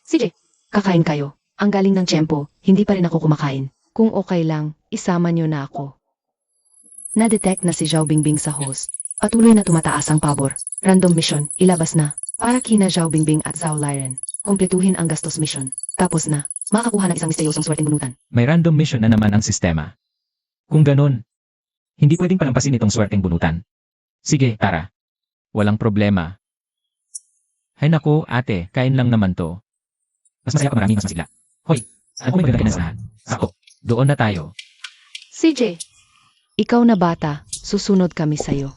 CJ, kakain kayo. Ang galing ng tiyempo, hindi pa rin ako kumakain. Kung okay lang, isama niyo na ako. Na-detect na si Zhao Bingbing sa host. Patuloy na tumataas ang pabor. Random mission, ilabas na. Para kina Zhao Bingbing at Zhao Liren. Kompletuhin ang gastos mission. Tapos na, makakuha ng isang misteryosong swerteng bunutan. May random mission na naman ang sistema. Kung ganun, hindi pwedeng palampasin itong swerteng bunutan. Sige, tara. Walang problema. Hay nako, ate, kain lang naman to. Mas masaya pa marami mas masigla. Hoy, ano kung may maganda kinasnahan? Ako, doon na tayo. CJ, Ikaw na bata, susunod kami sa'yo.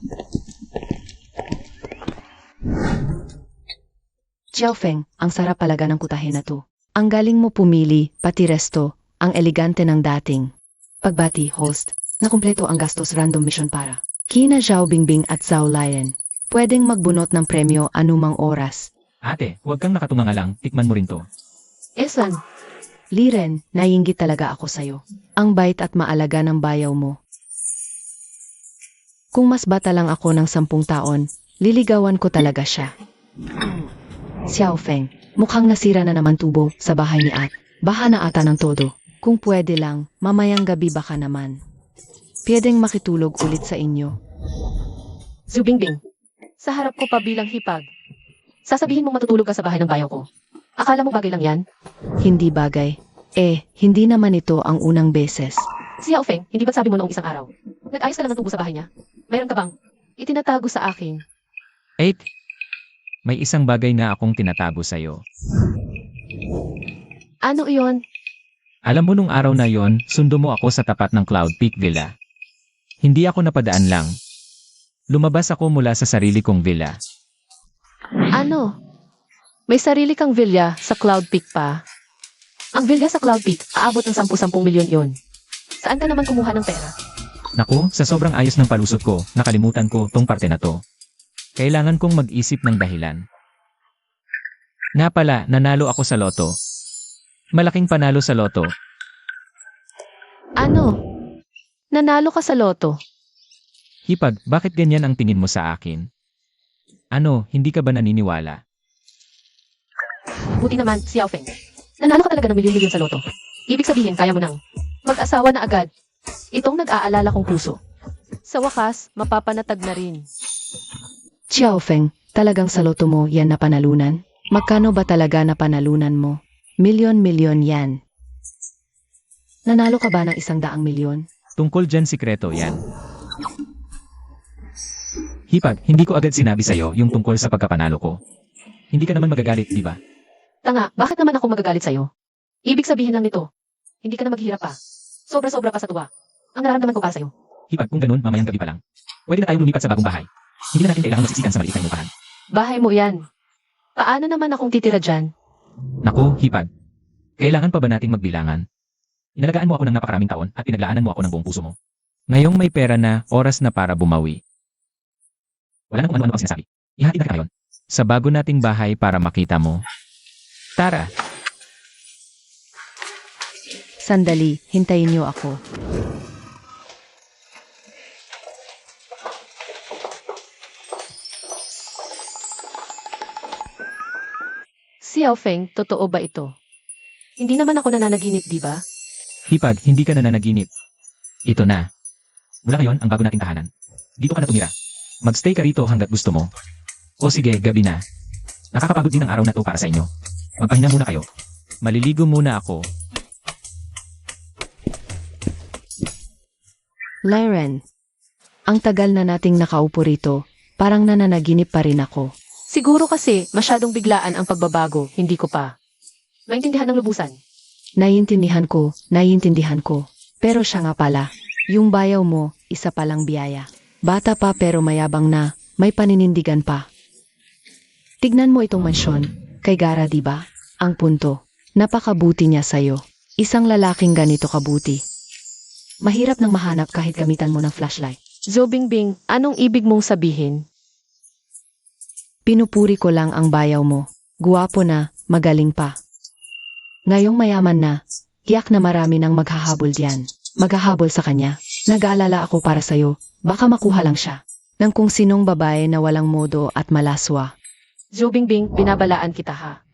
Xiao Feng, ang sarap palaga ng kutahe na to. Ang galing mo pumili, pati resto, ang elegante ng dating. Pagbati, host, nakumpleto ang gastos random mission para kina Zhao Bingbing at Zhao Liren. Pwedeng magbunot ng premyo anumang oras. Ate, huwag kang nakatunganga lang, tikman mo rin to. Esan, Liren, naiinggit talaga ako sa'yo. Ang bait at maalaga ng bayaw mo. Kung mas bata lang ako ng 10 taon, liligawan ko talaga siya. Xiao Feng, mukhang nasira na naman tubo sa bahay ni At. Baha na ata ng todo. Kung pwede lang, mamayang gabi baka naman. Pwedeng makitulog ulit sa inyo. Zubingbing. Sa harap ko pa bilang hipag. Sasabihin mong matutulog ka sa bahay ng bayaw ko. Akala mo bagay lang yan? Hindi bagay. Hindi naman ito ang unang beses. Si Yao Feng, hindi ba sabi mo noong isang araw? Nag-ayos ka lang ng tubo sa bahay niya? Mayroon ka bang itinatago sa akin? 8. May isang bagay na akong tinatago sa'yo. Ano iyon? Alam mo nung araw na yon, sundo mo ako sa tapat ng Cloud Peak Villa. Hindi ako napadaan lang. Lumabas ako mula sa sarili kong villa. Ano? May sarili kang villa sa Cloud Peak pa? Ang villa sa Cloud Peak, aabot ng 10 milyon yon. Saan ka naman kumuha ng pera? Naku, sa sobrang ayos ng palusot ko, nakalimutan ko tong parte na to. Kailangan kong mag-isip ng dahilan. Nga pala, nanalo ako sa loto. Malaking panalo sa loto. Ano? Nanalo ka sa loto? Hipag, bakit ganyan ang tingin mo sa akin? Ano, hindi ka ba naniniwala? Buti naman, si Yao Feng. Nanalo ka talaga ng milyon-milyon sa loto. Ibig sabihin, kaya mo nang mag-asawa na agad. Itong nag-aalala kong puso. Sa wakas, mapapanatag na rin. Xiao Feng, talagang sa loto mo yan na panalunan? Magkano ba talaga na panalunan mo? Milyon-milyon yan. Nanalo ka ba ng 100 milyon? Tungkol dyan sikreto yan. Hipag, hindi ko agad sinabi sa'yo yung tungkol sa pagkapanalo ko. Hindi ka naman magagalit, di ba? Tanga, bakit naman ako magagalit sa'yo? Ibig sabihin lang nito, hindi ka na maghirap pa. Sobra-sobra pa sa tuwa. Ang nararamdaman ko para sa'yo. Hipag, kung ganun, mamayang gabi pa lang. Pwede na tayong lumipat sa bagong bahay. Hindi na natin kailangan magsisikan sa maliit na inupahan. Bahay mo yan. Paano naman akong titira dyan? Naku, Hipag. Kailangan pa ba nating magbilangan? Inalagaan mo ako ng napakaraming taon at pinaglaanan mo ako ng buong puso mo. Ngayong may pera na, oras na para bumawi. Wala na kung ano-ano pang sinasabi. Ihati na kita ngayon. Sa bago nating bahay para makita mo. Tara! Sandali, hintayin niyo ako. Si Yao Feng, totoo ba ito? Hindi naman ako nananaginip, di ba? Hipag, hindi ka na nananaginip. Ito na. Mula ngayon, ang bago nating tahanan. Dito ka na tumira. Magstay ka rito hanggat gusto mo. O sige, gabi na. Nakakapagod din ang araw na to para sa inyo. Magpahinga muna kayo. Maliligo muna ako. Lyren, ang tagal na nating nakaupo rito, parang nananaginip pa rin ako. Siguro kasi masyadong biglaan ang pagbabago, hindi ko pa. Maintindihan ng lubusan. Naiintindihan ko. Pero siya nga pala, yung bayaw mo, isa palang biyaya. Bata pa pero mayabang na, may paninindigan pa. Tignan mo itong mansyon, kay Gara diba? Ang punto, napakabuti niya sa'yo. Isang lalaking ganito kabuti. Mahirap nang mahanap kahit gamitan mo ng flashlight. Zobingbing, anong ibig mong sabihin? Pinupuri ko lang ang bayaw mo. Guwapo na, magaling pa. Ngayong mayaman na, tiyak na marami nang maghahabol diyan. Maghahabol sa kanya. Nag-aalala ako para sa'yo, baka makuha lang siya. Ng kung sinong babae na walang modo at malaswa. Zobingbing, binabalaan kita ha.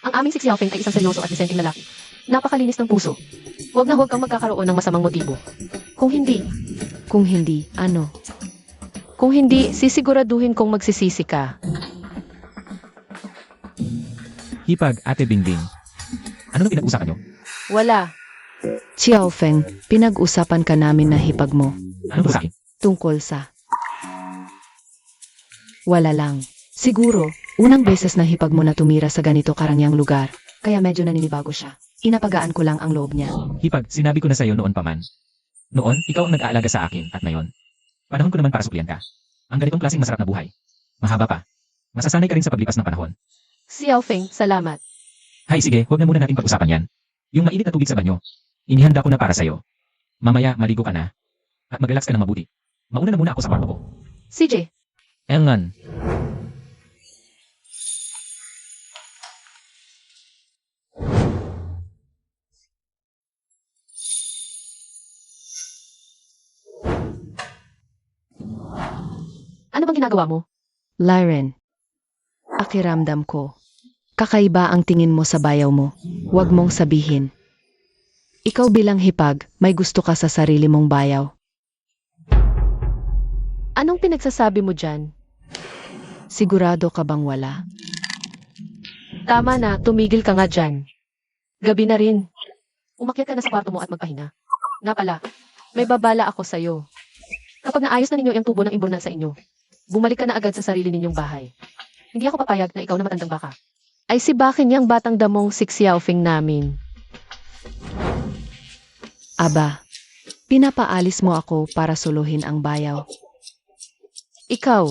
Ang aming si Xiao Feng ay isang seryoso at disenteng lalaki. Napakalinis ng puso. Huwag na huwag kang magkakaroon ng masamang motibo. Kung hindi, Ano? Kung hindi, sisiguraduhin kong magsisisi ka. Hipag, Ate Bingbing. Ano na pinag-usapan nyo? Wala. Xiao Feng, pinag-usapan ka namin na hipag mo. Ano ba sa akin? Tungkol sa... Wala lang. Siguro, unang beses na hipag mo na tumira sa ganito karangyang lugar, kaya medyo naninibago siya. Inapagaan ko lang ang loob niya. Hipag, sinabi ko na sa'yo noon pa man. Noon, ikaw ang nag-aalaga sa akin at ngayon. Panahon ko naman para supplian ka. Ang ganitong klaseng masarap na buhay. Mahaba pa. Masasanay ka rin sa paglipas ng panahon. Xiao Feng, salamat. Hay sige, huwag na muna natin pag-usapan yan. Yung mainit na tubig sa banyo. Inihanda ko na para sa'yo. Mamaya, maligo ka na. At mag-relax ka ng mabuti. Mauna na muna ako sa kwarto ko. CJ, Engan. ano bang ginagawa mo? Lyren, pakiramdam ko. Kakaiba ang tingin mo sa bayaw mo. Huwag mong sabihin. Ikaw bilang hipag, may gusto ka sa sarili mong bayaw. Anong pinagsasabi mo dyan? Sigurado ka bang wala? Tama na, tumigil ka nga dyan. Gabi na rin. Umakyat ka na sa kwarto mo at magpahinga. Nga pala, may babala ako sa'yo. Kapag naayos na ninyo yung tubo ng imbunan sa inyo, bumalik ka na agad sa sarili ninyong bahay. Hindi ako papayag na ikaw na matandang baka. Ay si Bakin yang batang damong si Xiaofeng namin. Aba, pinapaalis mo ako para suluhin ang bayaw. Ikaw,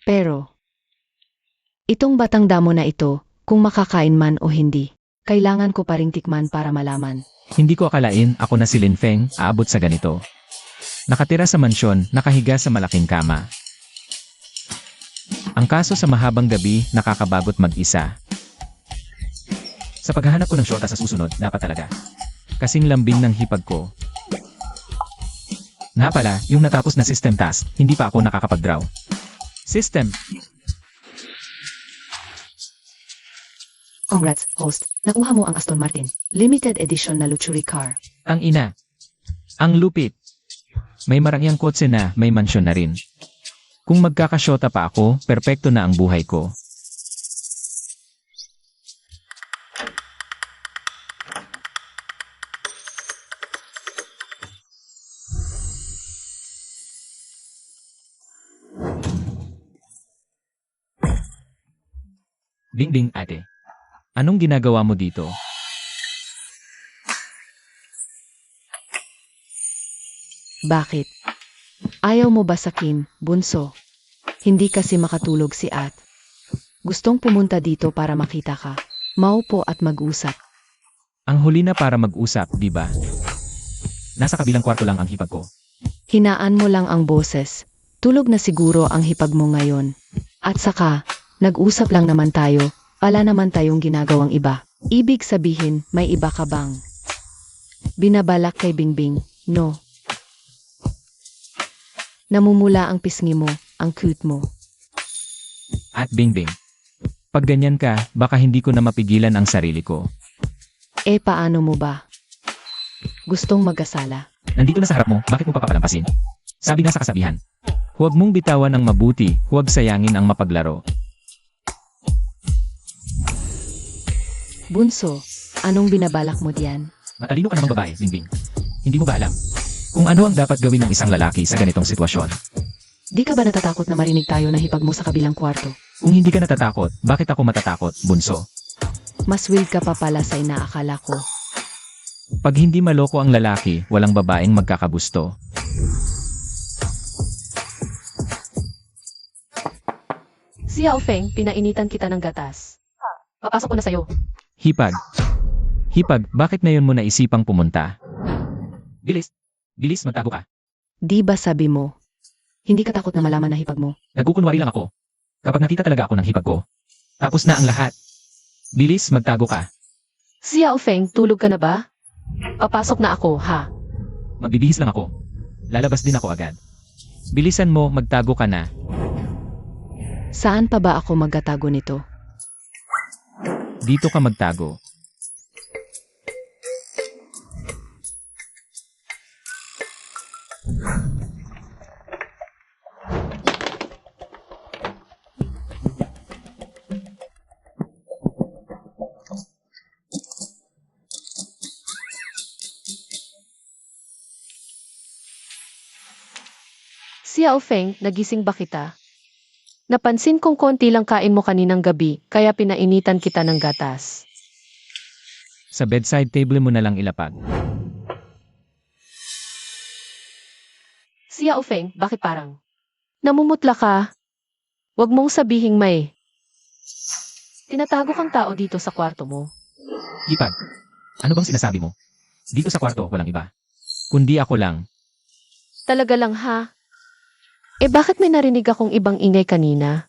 Pero, itong batang damo na ito, kung makakain man o hindi, kailangan ko pa ring tikman para malaman. Hindi ko akalain ako na si Lin Feng aabot sa ganito. Nakatira sa mansyon, nakahiga sa malaking kama. Ang kaso sa mahabang gabi, nakakabagot mag-isa. Sa paghahanap ko ng syota sa susunod, dapat talaga. Kasing lambing ng hipag ko. Nga pala, yung natapos na system task, hindi pa ako nakakapag-draw. System. Congrats, host. Nakuha mo ang Aston Martin. Limited edition na luxury car. Ang ina. Ang lupit. May marangyang kotse na, may mansyon na rin. Kung magkakasyota pa ako, perpekto na ang buhay ko. Ding ate. Anong ginagawa mo dito? Bakit? Ayaw mo ba sakin, bunso? Hindi kasi makatulog si At. Gustong pumunta dito para makita ka. Maupo at mag-usap. Ang huli na para mag-usap, di ba? Nasa kabilang kwarto lang ang hipag ko. Hinaan mo lang ang boses. Tulog na siguro ang hipag mo ngayon. At saka, nag-usap lang naman tayo, wala naman tayong ginagawang iba. Ibig sabihin, may iba ka bang? Binabalak kay Bingbing, no? Namumula ang pisngi mo, ang cute mo. At Bingbing. Pag ganyan ka, baka hindi ko na mapigilan ang sarili ko. Eh paano mo ba? Gustong mag-asala? Nandito na sa harap mo, bakit mo papapalampasin? Sabi nga sa kasabihan. Huwag mong bitawan ang mabuti, huwag sayangin ang mapaglaro. Bunso, anong binabalak mo diyan? Matalino ka namang babae, Bingbing. Hindi mo ba alam kung ano ang dapat gawin ng isang lalaki sa ganitong sitwasyon? Di ka ba natatakot na marinig tayo na hipag mo sa kabilang kwarto? Kung hindi ka natatakot, bakit ako matatakot, bunso? Mas will ka pa pala sa inaakala ko. Pag hindi maloko ang lalaki, walang babaeng magkakagusto. si Xiaofeng, pinainitan kita ng gatas. Papasok ko na sa'yo. Hipag. Hipag, bakit ngayon mo naisipang pumunta? Bilis. Bilis, magtago ka. Di ba sabi mo? Hindi ka takot na malaman na hipag mo. Nagkukunwari lang ako. Kapag nakita talaga ako ng hipag ko, tapos na ang lahat. Bilis, magtago ka. Si Xiaofeng, tulog ka na ba? Papasok na ako, ha? Magbibihis lang ako. Lalabas din ako agad. Bilisan mo, magtago ka na. Saan pa ba ako magtatago nito? Dito ka magtago. Si Xiaofeng, nagising ba kita? Napansin kong konti lang kain mo kaninang gabi, kaya pinainitan kita ng gatas. Sa bedside table mo na lang ilapag. Si Xiaofeng, bakit parang? Namumutla ka? Huwag mong sabihing may. Tinatago kang tao dito sa kwarto mo. Hipag, ano bang sinasabi mo? Dito sa kwarto, walang iba. Kundi ako lang. Talaga lang ha? Eh bakit may narinig akong ibang ingay kanina?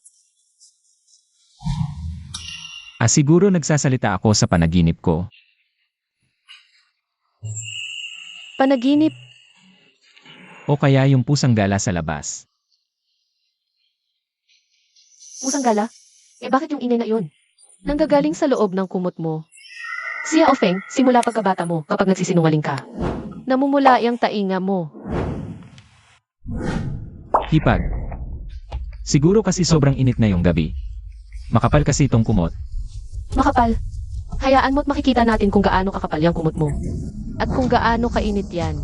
Siguro nagsasalita ako sa panaginip ko. Panaginip? O kaya yung pusang gala sa labas. Pusang gala? Eh bakit yung ingay na yun? Nanggagaling sa loob ng kumot mo. Si Xiaofeng, simula pagkabata mo kapag nagsisinungaling ka. Namumula yung tainga mo. Hipag, Siguro kasi sobrang init na yung gabi. Makapal kasi itong kumot. Makapal. Hayaan mo't makikita natin kung gaano kakapal yung kumot mo. At kung gaano kainit yan.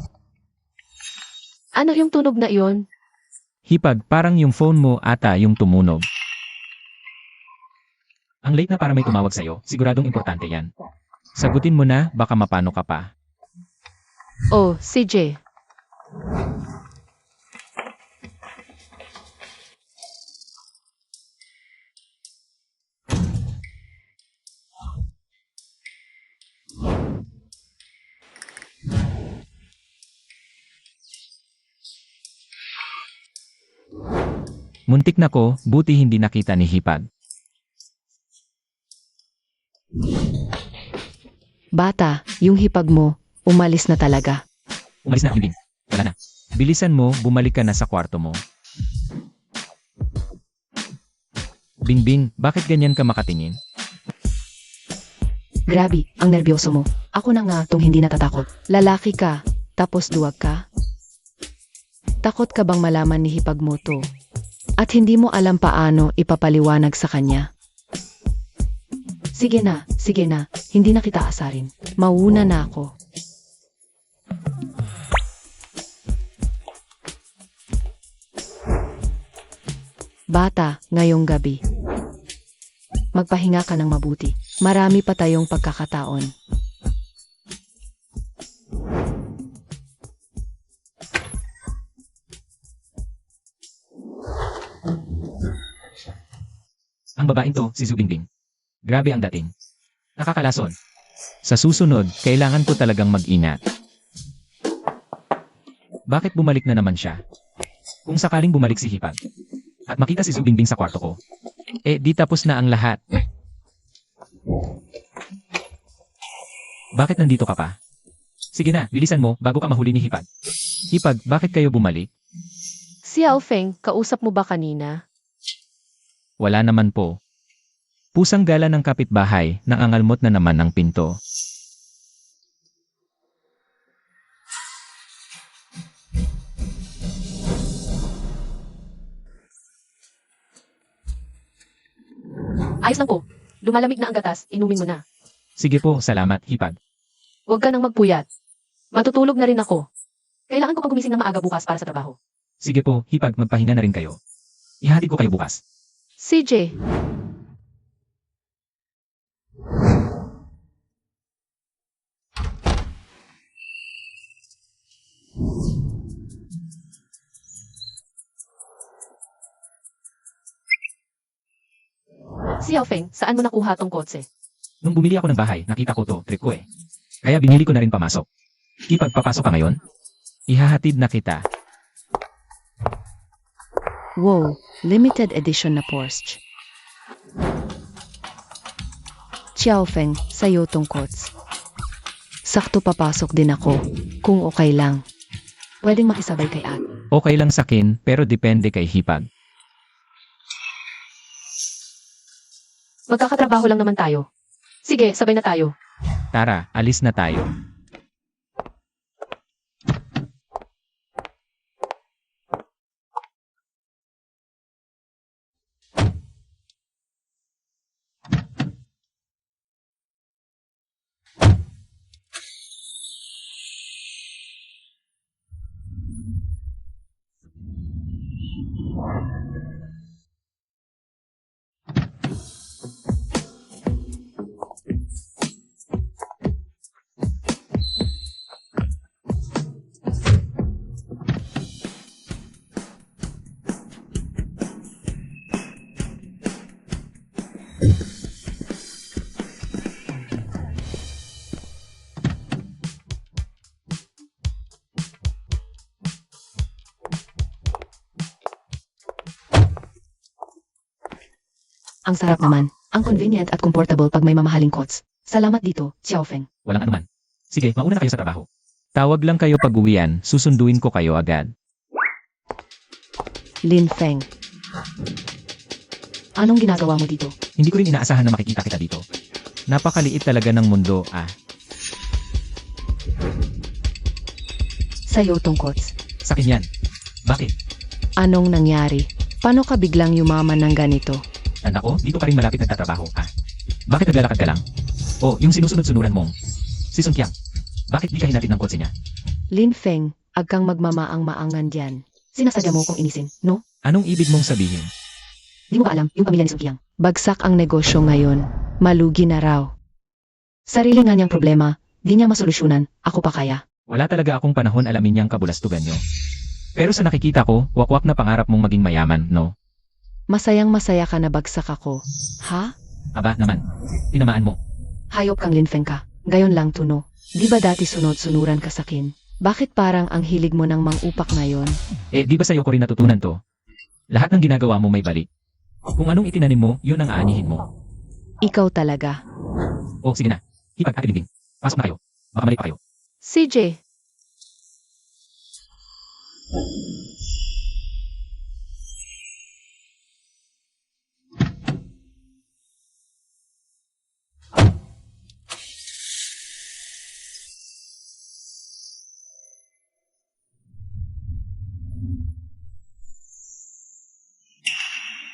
Ano yung tunog na iyon? Hipag, parang yung phone mo ata yung tumunog. Ang late na para may tumawag sa'yo, siguradong importante yan. Sagutin mo na, baka mapano ka pa. Oh, CJ. Muntik na ko, buti hindi nakita ni Hipag. Bata, yung hipag mo, umalis na talaga. Umalis na, Bingbing. Wala na. Bilisan mo, bumalik ka na sa kwarto mo. Bingbing, bakit ganyan ka makatingin? Grabe, ang nervyoso mo. Ako na nga tong hindi natatakot. Lalaki ka, tapos duwag ka. Takot ka bang malaman ni hipag mo to? At hindi mo alam paano ipapaliwanag sa kanya. Sige na, hindi na kita asarin. Mauna na ako. Bata, ngayong gabi. Magpahinga ka ng mabuti. Marami pa tayong pagkakataon. Ang babaeng to, si Zubingbing. Grabe ang dating. Nakakalason. Sa susunod, kailangan ko talagang mag-ingat. Bakit bumalik na naman siya? Kung sakaling bumalik si Hipag, at makita si Zubingbing sa kwarto ko, di tapos na ang lahat. Bakit nandito ka pa? Sige na, bilisan mo, bago ka mahuli ni Hipag. Hipag, bakit kayo bumalik? Si Alfeng, kausap mo ba kanina? Wala naman po. Pusang gala ng kapitbahay, nangangalmot na naman ng pinto. Ayos lang po. Lumalamig na ang gatas, inumin mo na. Sige po, salamat, Hipag. Huwag ka nang magpuyat. Matutulog na rin ako. Kailangan ko pag gumising na maaga bukas para sa trabaho. Sige po, Hipag, magpahinga na rin kayo. Ihatid ko kayo bukas. CJ. Si Alfeng, saan mo nakuha tong kotse? Nung bumili ako ng bahay, nakita ko to, trip ko eh. Kaya binili ko na rin pamasok. Hipag, papasok ka ngayon? Ihahatid na kita. Wow, limited edition na Porsche. Xiaofeng, sa'yo tong kots. Sakto papasok din ako, kung okay lang. Pwedeng makisabay kay At. Okay lang sakin, pero depende kay Hipag. Magkakatrabaho lang naman tayo. Sige, sabay na tayo. Tara, alis na tayo. Ang sarap naman. Ang convenient at comfortable pag may mamahaling kots. Salamat dito, Xiaofeng. Walang anuman. Sige, mauna na kayo sa trabaho. Tawag lang kayo pag uwian, susunduin ko kayo agad. Lin Feng. Anong ginagawa mo dito? Hindi ko rin inaasahan na makikita kita dito. Napakaliit talaga ng mundo, Sa'yo tong kots. Sakin yan. Bakit? Anong nangyari? Paano ka biglang yumaman ng ganito? Anak ko, dito ka rin malapit nagtatrabaho, ah. Bakit naglalakad ka lang? Oh, yung sinusunod-sunuran mong. Si Sun Qiang. Bakit di ka hinatid ng kotse niya? Lin Feng, agkang magmamaang-maangan diyan. Sinasadya mo kong inisin, no? Anong ibig mong sabihin? Di mo ba alam yung pamilya ni Sun Qiang? Bagsak ang negosyo ngayon. Malugi na raw. Sarili nga niyang problema, di niya masolusyonan, ako pa kaya. Wala talaga akong panahon alamin niyang kabulastugan niyo. Pero sa nakikita ko, wakwak na pangarap mong maging mayaman, no? Masayang-masaya ka na bagsak ako. Ha? Aba naman, tinamaan mo. Hayop kang Lin Feng ka. Gayon lang tuno. Di ba dati sunod-sunuran ka sakin? Bakit parang ang hilig mo ng mang-upak ngayon? Eh, di ba sa'yo ko rin natutunan to? Lahat ng ginagawa mo may balik. Kung anong itinanim mo, yun ang aanihin mo. Ikaw talaga. Oh, sige na. Hipag, Ate Bingbing. Pasok na kayo. Baka mali pa kayo. CJ,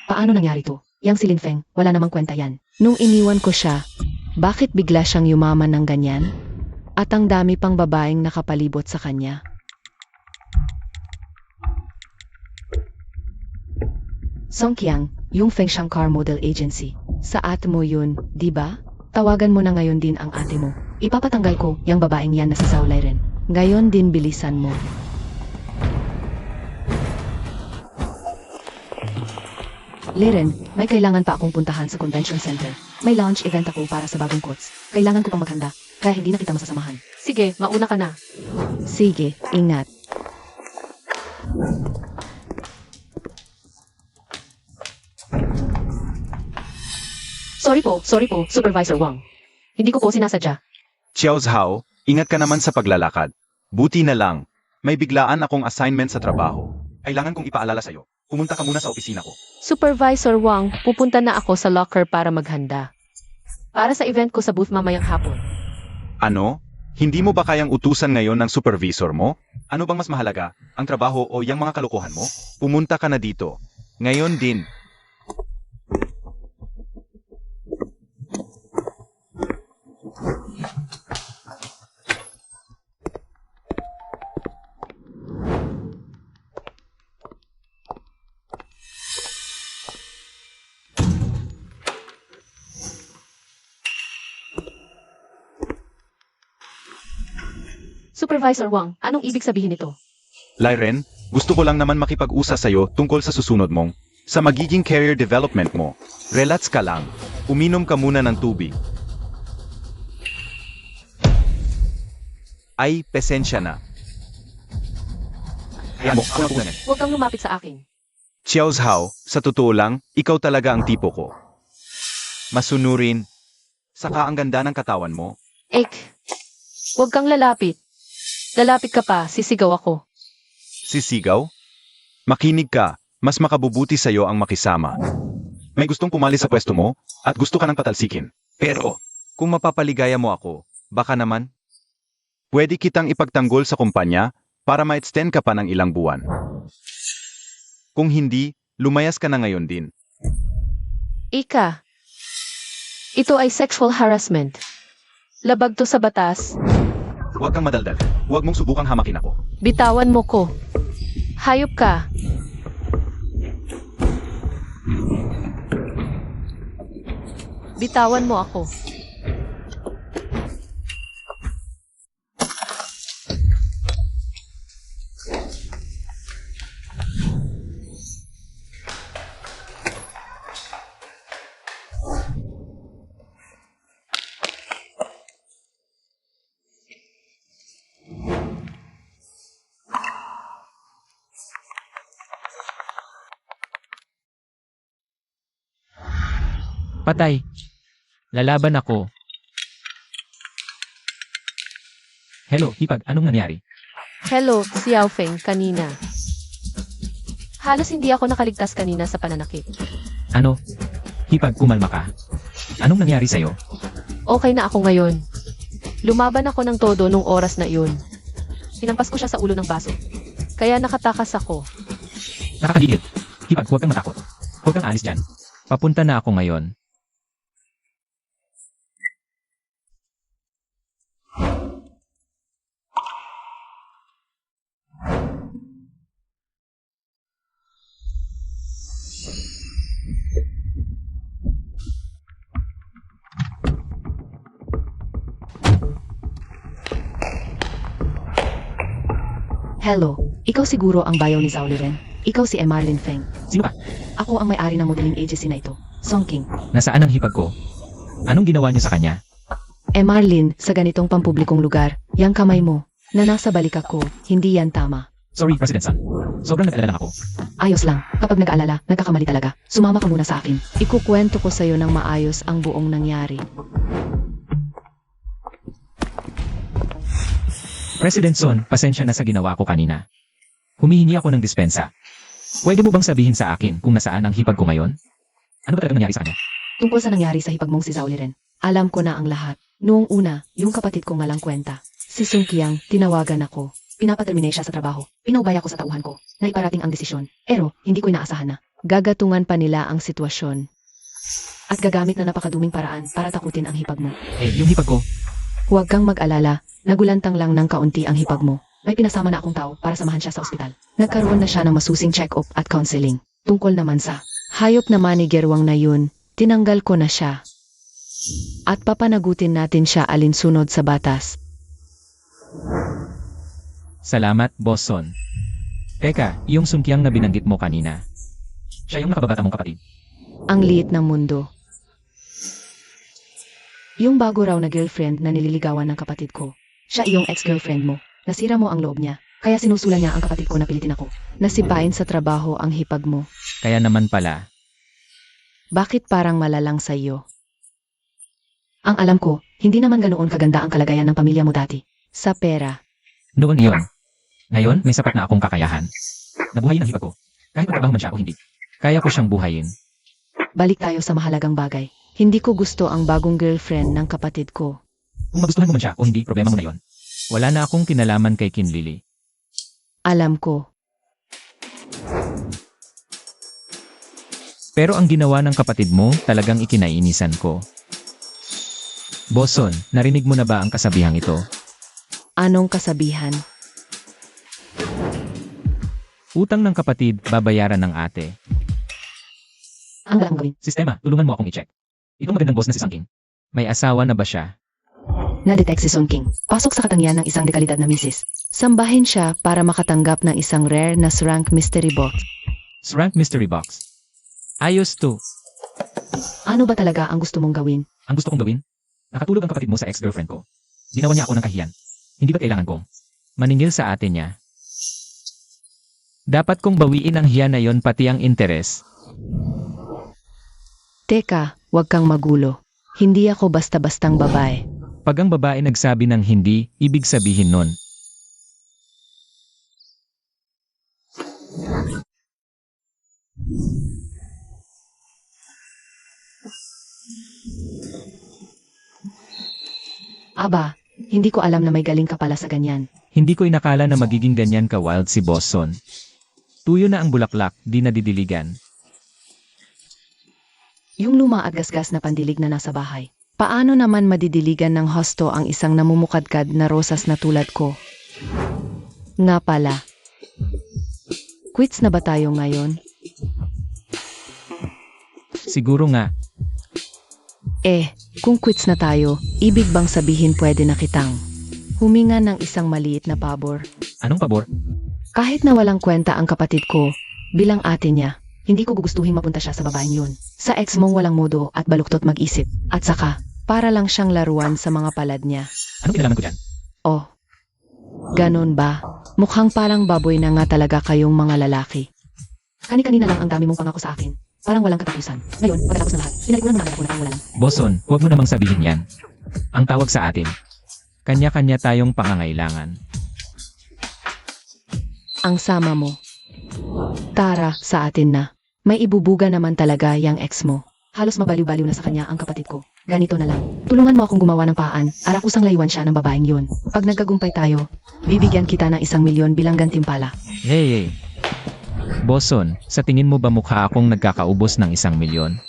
Paano nangyari to? Yang si Lin Feng, wala namang kwenta yan. Nung iniwan ko siya, bakit bigla siyang yumaman ng ganyan? At ang dami pang babaeng nakapalibot sa kanya. Song Qiang, yung Feng Shankar Model Agency. Sa ate mo yun, di ba? Tawagan mo na ngayon din ang ate mo. Ipapatanggal ko yung babaeng yan na si Saulay rin. Ngayon din bilisan mo. Liren, may kailangan pa akong puntahan sa convention center. May launch event ako para sa bagong coats. Kailangan ko pang maghanda, kaya hindi na kita masasamahan. sige, mauna ka na. Sige, ingat. Sorry po, Supervisor Wang. Hindi ko po sinasadya. Xiao Zhao, ingat ka naman sa paglalakad. Buti na lang, may biglaan akong assignment sa trabaho. Kailangan kong ipaalala sa'yo. Pumunta ka muna sa opisina ko. Supervisor Wang, pupunta na ako sa locker para maghanda. Para sa event ko sa booth mamayang hapon. Ano? Hindi mo ba kayang utusan ngayon ng supervisor mo? Ano bang mas mahalaga, ang trabaho o yung mga kalokohan mo? Pumunta ka na dito. Ngayon din. Supervisor Wang, anong ibig sabihin nito? Lyren, gusto ko lang naman makipag-usap sa'yo tungkol sa susunod mong, sa magiging career development mo. Relax ka lang. Uminom ka muna ng tubig. Ay, pesensya na. Kaya mo, ako na punan. Huwag kang lumapit sa akin. Xiao Zhao, sa totoo lang, ikaw talaga ang tipo ko. Masunurin. Saka ang ganda ng katawan mo. Ek, huwag kang lalapit. Lalapit ka pa, sisigaw ako. Sisigaw? Makinig ka, mas makabubuti sa'yo ang makisama. May gustong pumali sa pwesto mo, at gusto ka ng patalsikin. Pero, kung mapapaligaya mo ako, baka naman, pwede kitang ipagtanggol sa kumpanya para ma-extend ka pa ng ilang buwan. Kung hindi, lumayas ka na ngayon din. Ika, ito ay sexual harassment. Labag to sa batas. Huwag kang madaldal. Huwag mong subukang hamakin ako. Bitawan mo ko. Hayop ka. Bitawan mo ako. Patay. Lalaban ako. Hello, Hipag, anong nangyari? Hello, Xiao Feng, kanina. Halos hindi ako nakaligtas kanina sa pananakit. Ano? Hipag, kumalma ka. Anong nangyari sa'yo? Okay na ako ngayon. Lumaban ako ng todo nung oras na iyon. Hinampas ko siya sa ulo ng baso. Kaya nakatakas ako. Nakakagigil. Hipag, huwag kang matakot. Huwag kang alis dyan. Papunta na ako ngayon. Hello, ikaw siguro ang bayaw ni Zhao Liren. Ikaw si Emarlin Feng. Sino ka? Ako ang may-ari ng modeling agency na ito, Song King. Nasaan ang hipag ko? Anong ginawa niyo sa kanya? Emarlin, sa ganitong pampublikong lugar, yang kamay mo, na nasa balikat ko, hindi yan tama. Sorry, President Son. Sobrang nag-alala lang ako. Ayos lang, kapag nag-aalala, nagkakamali talaga. Sumama ka muna sa akin. Ikukwento ko sa'yo ng maayos ang buong nangyari. President Son, pasensya na sa ginawa ko kanina. Humihingi ako ng dispensa. Pwede mo bang sabihin sa akin kung nasaan ang hipag ko ngayon? Ano ba talagang nangyari sa kanya? Tungkol sa nangyari sa hipag mong si Zhao Liren, alam ko na ang lahat. Noong una, yung kapatid ko ngalang kwenta. Si Sung Qiang, tinawagan ako. Pinapaterminate siya sa trabaho. Pinaubaya ko sa tauhan ko na iparating ang desisyon. Pero, hindi ko inaasahan na. Gagatungan pa nila ang sitwasyon. At gagamit na napakaduming paraan para takutin ang hipag mo. Yung hipag ko, Huwag kang mag-alala, nagulantang lang ng kaunti ang hipag mo. May pinasama na akong tao para samahan siya sa ospital. Nagkaroon na siya ng masusing check-up at counseling. Tungkol naman sa hayop naman ni Gerwang na yun, tinanggal ko na siya. At papanagutin natin siya alinsunod sa batas. salamat, Boss Son. Teka, yung sungkiang na binanggit mo kanina. Siya yung nakababata mong kapatid. Ang liit ng mundo. Yung bago raw na girlfriend na nililigawan ng kapatid ko. Siya iyong ex-girlfriend mo. Nasira mo ang loob niya. Kaya sinusula niya ang kapatid ko na pilitin ako. Nasipain sa trabaho ang hipag mo. Kaya naman pala, Bakit parang malalang sa iyo? Ang alam ko, hindi naman ganoon kaganda ang kalagayan ng pamilya mo dati. Sa pera. noon iyon. Ngayon, may sapat na akong kakayahan. Nabuhayin ang hipag ko. Kahit magtrabaho man siya o hindi. Kaya ko siyang buhayin. Balik tayo sa mahalagang bagay. Hindi ko gusto ang bagong girlfriend ng kapatid ko. Kung magustuhan mo man siya o hindi, problema mo na yon. Wala na akong kinalaman kay Kinlili. Alam ko. Pero ang ginawa ng kapatid mo, talagang ikinainisan ko. Boson, narinig mo na ba ang kasabihang ito? Anong kasabihan? Utang ng kapatid, babayaran ng ate. Ang walang gawin. Sistema, tulungan mo akong i-check. Itong magandang boss na si Sangking. May asawa na ba siya? Na-detect si Song King. Pasok sa katangian ng isang dekalidad na misis. Sambahin siya para makatanggap ng isang rare na Srank Mystery Box. Srank Mystery Box. Ayos to. Ano ba talaga ang gusto mong gawin? Ang gusto kong gawin? Nakatulog ang kapatid mo sa ex-girlfriend ko. Ginawa niya ako ng kahiyan. Hindi ba kailangan kong maningil sa ate niya? Dapat kong bawiin ang hiya na yon pati ang interes. Teka, wag kang magulo. Hindi ako basta-bastang babae. Pag ang babae nagsabi ng hindi, ibig sabihin nun. Aba, hindi ko alam na may galing ka pala sa ganyan. Hindi ko inakala na magiging ganyan ka wild si Boston. Tuyo na ang bulaklak, di nadidiligan. Yung luma at gasgas na pandilig na nasa bahay. Paano naman madidiligan ng husto ang isang namumukadkad na rosas na tulad ko? Nga pala. Quits na ba tayo ngayon? Siguro nga, Kung quits na tayo, ibig bang sabihin pwede na kitang huminga ng isang maliit na pabor? anong pabor? Kahit na walang kwenta ang kapatid ko, bilang ate niya, hindi ko gugustuhin mapunta siya sa babaeng yun. Sa ex mong walang modo at baluktot mag-isip. At saka, para lang siyang laruan sa mga palad niya. Anong kinalaman ko dyan? Oh, ganun ba? Mukhang parang baboy na nga talaga kayong mga lalaki. Kani-kanina lang ang dami mong pangako sa akin. Parang walang katapusan. Ngayon, pagkatapos ng lahat, pinalikunan mo na ako na ang walang. Boson, huwag mo namang sabihin yan. Ang tawag sa atin, kanya-kanya tayong pangangailangan. Ang sama mo. Tara, sa atin na. May ibubuga naman talaga yang ex mo. Halos mabaliw-baliw na sa kanya ang kapatid ko. Ganito na lang. Tulungan mo akong gumawa ng paan, arakusang layuan siya ng babaeng yun. Pag nagkagumpay tayo, bibigyan kita ng 1 milyon bilang gantimpala. Hey, Boson, sa tingin mo ba mukha akong nagkakaubos ng 1,000,000?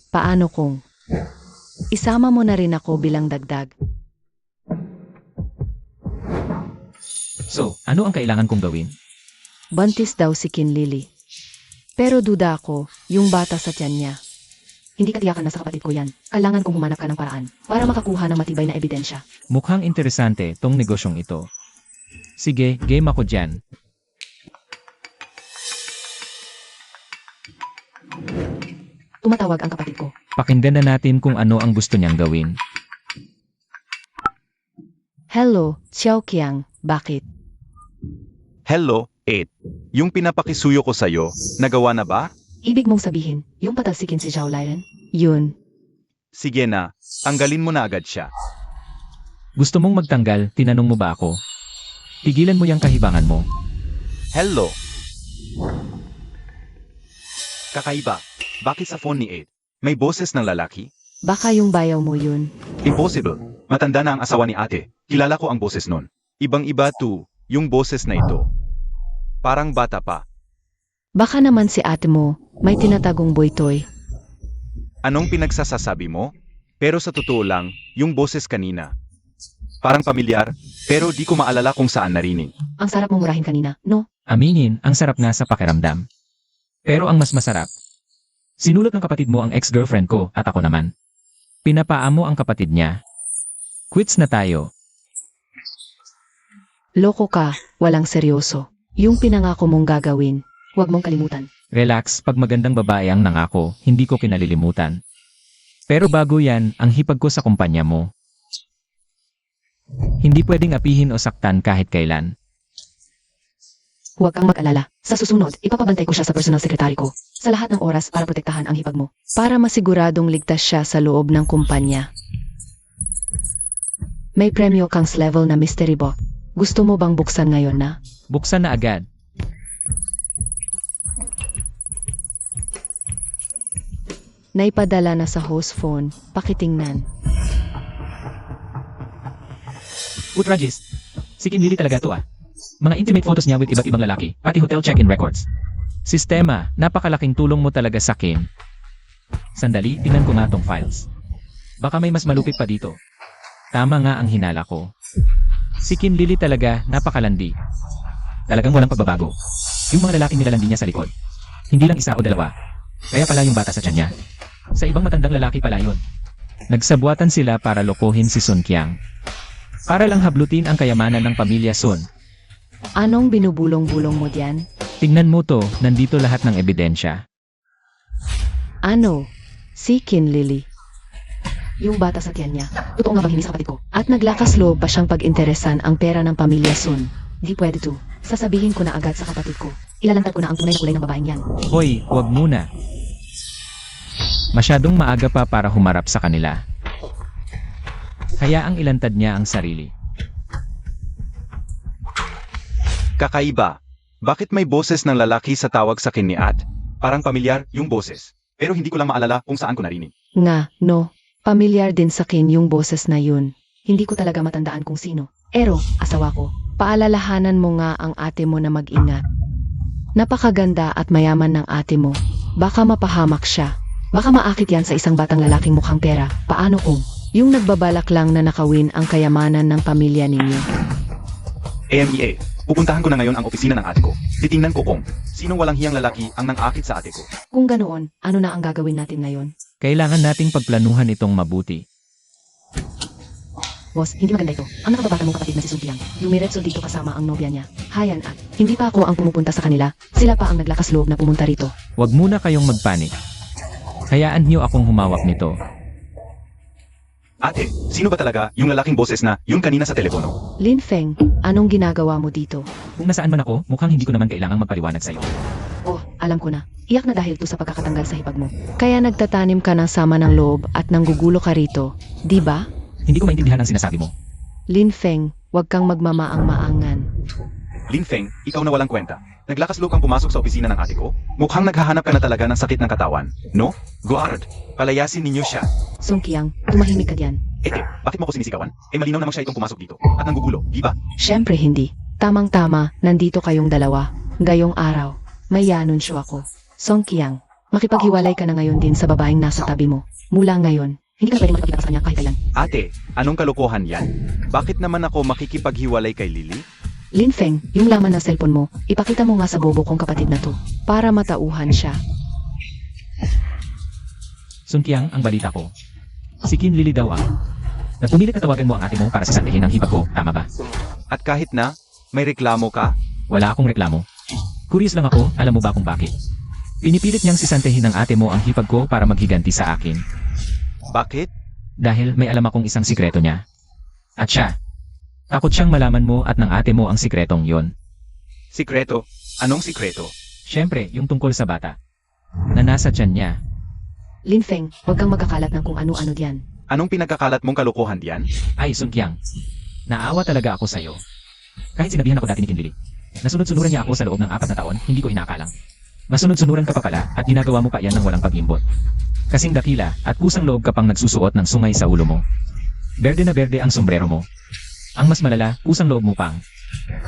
Paano kung isama mo na rin ako bilang dagdag? So, ano ang kailangan kong gawin? Buntis daw si Kinlili. Pero duda ako, yung bata sa tiyan niya. Hindi katiyakan na sa kapatid ko yan. Kailangan kong humanap ka ng paraan para makakuha ng matibay na ebidensya. Mukhang interesante tong negosyong ito. Sige, game ako dyan. Tumatawag ang kapatid ko. Pakinggan na natin kung ano ang gusto niyang gawin. Hello, Xiao Qiang. Bakit? Hello, 8. Yung pinapakisuyo ko sa'yo, nagawa na ba? Ibig mong sabihin, yung patalsikin si Zhao Liren? Yun. Sige na, tanggalin mo na agad siya. Gusto mong magtanggal, tinanong mo ba ako? Tigilan mo yung kahibangan mo. Hello. Kakaiba, bakit sa phone ni 8? May boses ng lalaki? Baka yung bayaw mo yun. Impossible. Matanda na ang asawa ni ate. Kilala ko ang boses nun. Ibang-iba to, yung boses na ito. Parang bata pa. Baka naman si ate mo, may tinatagong boytoy. Anong pinagsasasabi mo? Pero sa totoo lang, yung boses kanina. Parang pamilyar, pero di ko maalala kung saan narinig. Ang sarap mong murahin kanina, no? Aminin, ang sarap na sa pakiramdam. Pero ang mas masarap, sinulot ng kapatid mo ang ex-girlfriend ko at ako naman. Pinapaamo ang kapatid niya. Quits na tayo. Loko ka, walang seryoso. Yung pinangako mong gagawin, huwag mong kalimutan. Relax, pag magandang babae ang nangako, hindi ko kinalilimutan. Pero bago yan, ang hipag ko sa kumpanya mo. Hindi pwedeng apihin o saktan kahit kailan. Huwag kang mag-alala. Sa susunod, ipapabantay ko siya sa personal secretary ko. Sa lahat ng oras para protektahan ang hipag mo. Para masiguradong ligtas siya sa loob ng kumpanya. May premyo kang level na mystery box. Gusto mo bang buksan ngayon na? Buksan na agad. Naipadala na sa host phone. Pakitingnan. Utragist. Si Kinlili talaga to ah. Mga intimate photos niya with iba't ibang lalaki, pati hotel check-in records. Sistema, napakalaking tulong mo talaga sa akin. Sandali, tingnan ko nga tong files. Baka may mas malupit pa dito. Tama nga ang hinala ko. Si Kinlili talaga, napakalandi. Talagang walang pagbabago. Yung mga lalaking nilalandi niya sa likod. Hindi lang isa o dalawa. Kaya pala yung bata sa tiyan niya. Sa ibang matandang lalaki pala yun. Nagsabuatan sila para lokohin si Sun Qiang. Para lang hablutin ang kayamanan ng pamilya Sun. Anong binubulong-bulong mo diyan? Tingnan mo to, nandito lahat ng ebidensya. Ano? Si Kinlili. Yung bata sa tiyan niya. Totoo nga bang hindi sa kapatid ko? At naglakas loob pa siyang pag-interesan ang pera ng pamilya Sun. Di pwede to. Sasabihin ko na agad sa kapatid ko. Ilalantad ko na ang tunay na kulay ng babaeng yan. Hoy, wag muna. Masyadong maaga pa para humarap sa kanila. Kaya ang ilantad niya ang sarili. Kakaiba. Bakit may boses ng lalaki sa tawag sa akin ni At? Parang pamilyar yung boses. Pero hindi ko lang maalala kung saan ko narinig. Nga, no. Pamilyar din sa akin yung boses na yun. Hindi ko talaga matandaan kung sino. Ero, asawa ko. Paalalahanan mo nga ang ate mo na mag-ingat. Napakaganda at mayaman ng ate mo. Baka mapahamak siya. Baka maakit yan sa isang batang lalaking mukhang pera. Paano kung yung nagbabalak lang na nakawin ang kayamanan ng pamilya ninyo? AMEA, pupuntahan ko na ngayon ang opisina ng ate ko. Titingnan ko kung sinong walang hiyang lalaki ang nang-akit sa ate ko. Kung ganoon, ano na ang gagawin natin ngayon? Kailangan nating pagplanuhan itong mabuti. Boss, hindi maganda ito. Ang nakababata mong kapatid na si Subiang, lumiretso dito kasama ang nobya niya. Hayan at, hindi pa ako ang pumupunta sa kanila, sila pa ang naglakas loob na pumunta rito. Huwag muna kayong magpanik. Hayaan niyo akong humawak nito. Ate, sino ba talaga yung lalaking boses na yung kanina sa telepono? Lin Feng, anong ginagawa mo dito? Kung nasaan man ako, mukhang hindi ko naman kailangang magpaliwanag sa'yo. Oh, alam ko na. Iyak na dahil to sa pagkakatanggal sa hipag mo. Kaya nagtatanim ka ng sama ng loob at nanggugulo ka rito, di ba? Hindi ko maintindihan ang sinasabi mo. Lin Feng, huwag kang magmamaang-maangan. Lin Feng, ikaw na walang kwenta. Naglakas loob kang pumasok sa opisina ng ate ko? Mukhang naghahanap ka na talaga ng sakit ng katawan, no? Guard, palayasin ninyo siya. Sung Qiang, tumahimik ka diyan. Bakit mo ako sinisigawan? Malinaw namang siya itong pumasok dito at nanggugulo, di ba? Siyempre hindi. Tamang-tama, nandito kayong dalawa. Gayong araw, may i-anunsyo ako. Song Qiang, makipaghiwalay ka na ngayon din sa babaeng nasa tabi mo. Mula ngayon, hindi ka pwedeng makipagkita sa kanya kahit kailan. Ate, anong kalokohan yan? Bakit naman ako makikipaghiwalay kay Lily? Lin Feng, yung laman ng cellphone mo, ipakita mo nga sa bobo kong kapatid na to. Para matauhan siya. Sun Qiang, ang balita ko. Si Qin Lily daw ang. Nagpumilit na tawagan mo ang ate mo para sisantihin ang hipag ko, tama ba? At kahit na, may reklamo ka? Wala akong reklamo. Curious lang ako, alam mo ba kung bakit? Pinipilit niyang sisantihin ng ate mo ang hipag ko para maghiganti sa akin. Bakit? Dahil may alam akong isang sikreto niya. At siya. Takot siyang malaman mo at ng ate mo ang sikretong yon. Sikreto? Anong sikreto? Siyempre, yung tungkol sa bata. Na nasa tiyan niya. Lin Feng, huwag kang magkakalat ng kung ano-ano diyan. Anong pinagkakalat mong kalokohan diyan? Ay, Sun Qiang. Naawa talaga ako sa'yo. Kahit sinabihan ako dati ni Kinlili. Nasunod-sunuran niya ako sa loob ng 4 na taon, hindi ko inakalang. Masunod-sunuran ka pa pala at ginagawa mo pa yan ng walang pag-imbot. Kasing dakila at kusang loob ka pang nagsusuot ng sungay sa ulo mo. Berde na berde ang sombrero mo. Ang mas malala, kusang loob mo pang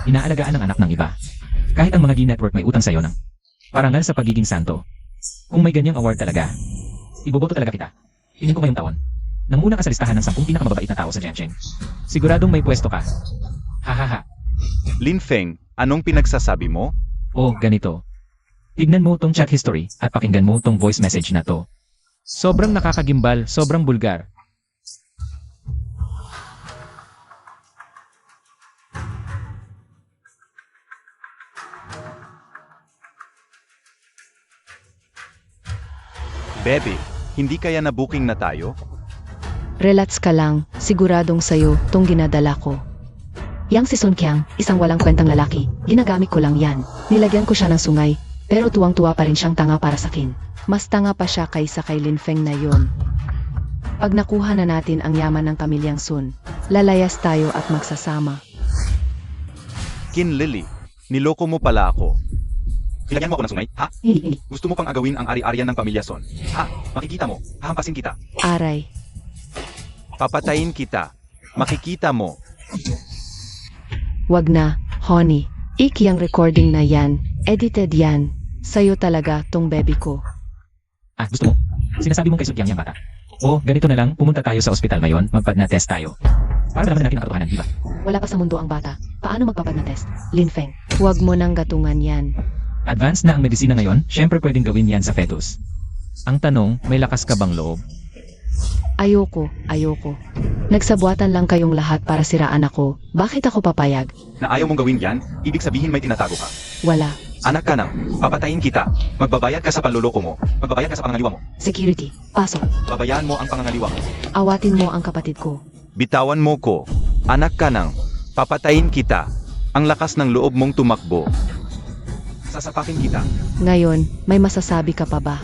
inaalagaan ng anak ng iba. Kahit ang mga G-network may utang sa'yo ng parangal sa pagiging santo. Kung may ganyang award talaga, iboboto talaga kita. Tingin ko ngayong taon. Nanguna ka sa listahan ng 10 pinakamababait na tao sa Jiangcheng. Siguradong may pwesto ka. Hahaha. Lin Feng, anong pinagsasabi mo? O, ganito. Tignan mo tong chat history at pakinggan mo tong voice message na to. Sobrang nakakagimbal, sobrang bulgar. Bebe, hindi kaya na booking na tayo? Relax ka lang, siguradong sa'yo tong ginadala ko. Yang si Sun Qiang, isang walang kwentang lalaki, ginagamit ko lang yan. Nilagyan ko siya ng sungay, pero tuwang-tuwa pa rin siyang tanga para sakin. Mas tanga pa siya kaysa kay Lin Feng na yon. Pag nakuha na natin ang yaman ng pamilyang Sun, lalayas tayo at magsasama. Qin Lily, niloko mo pala ako. Nilagyan mo ako ng sungay, ha? Hindi. Gusto mo pang agawin ang ari-arian ng pamilya Son? Ha? Makikita mo, hahampasin kita. Aray. Papatayin kita. Makikita mo. Wag na, honey. Yung recording na yan, edited yan. Sa'yo talaga tong baby ko. Ah, gusto mo? Sinasabi mong kay Sun Qiang yung bata. O, ganito na lang, pumunta tayo sa ospital ngayon, magpad-na-test tayo. Para malaman natin ang katotohanan, di ba? Wala pa sa mundo ang bata. Paano magpapad na test? Lin Feng, huwag mo nang gatungan yan. Advanced na ang medisina ngayon, syempre pwedeng gawin yan sa fetus. Ang tanong, may lakas ka bang loob? Ayoko. Nagsabuatan lang kayong lahat para siraan ako. Bakit ako papayag? Na ayaw mong gawin yan, ibig sabihin may tinatago ka. Wala. Anak ka nang, papatayin kita. Magbabayad ka sa panluloko mo. Magbabayad ka sa pangangaliwa mo. Security, pasok. Babayaan mo ang pangangaliwa mo. Awatin mo ang kapatid ko. Bitawan mo ko. Anak ka nang, papatayin kita. Ang lakas ng loob mong tumakbo. Sasapakin kita. Ngayon, may masasabi ka pa ba?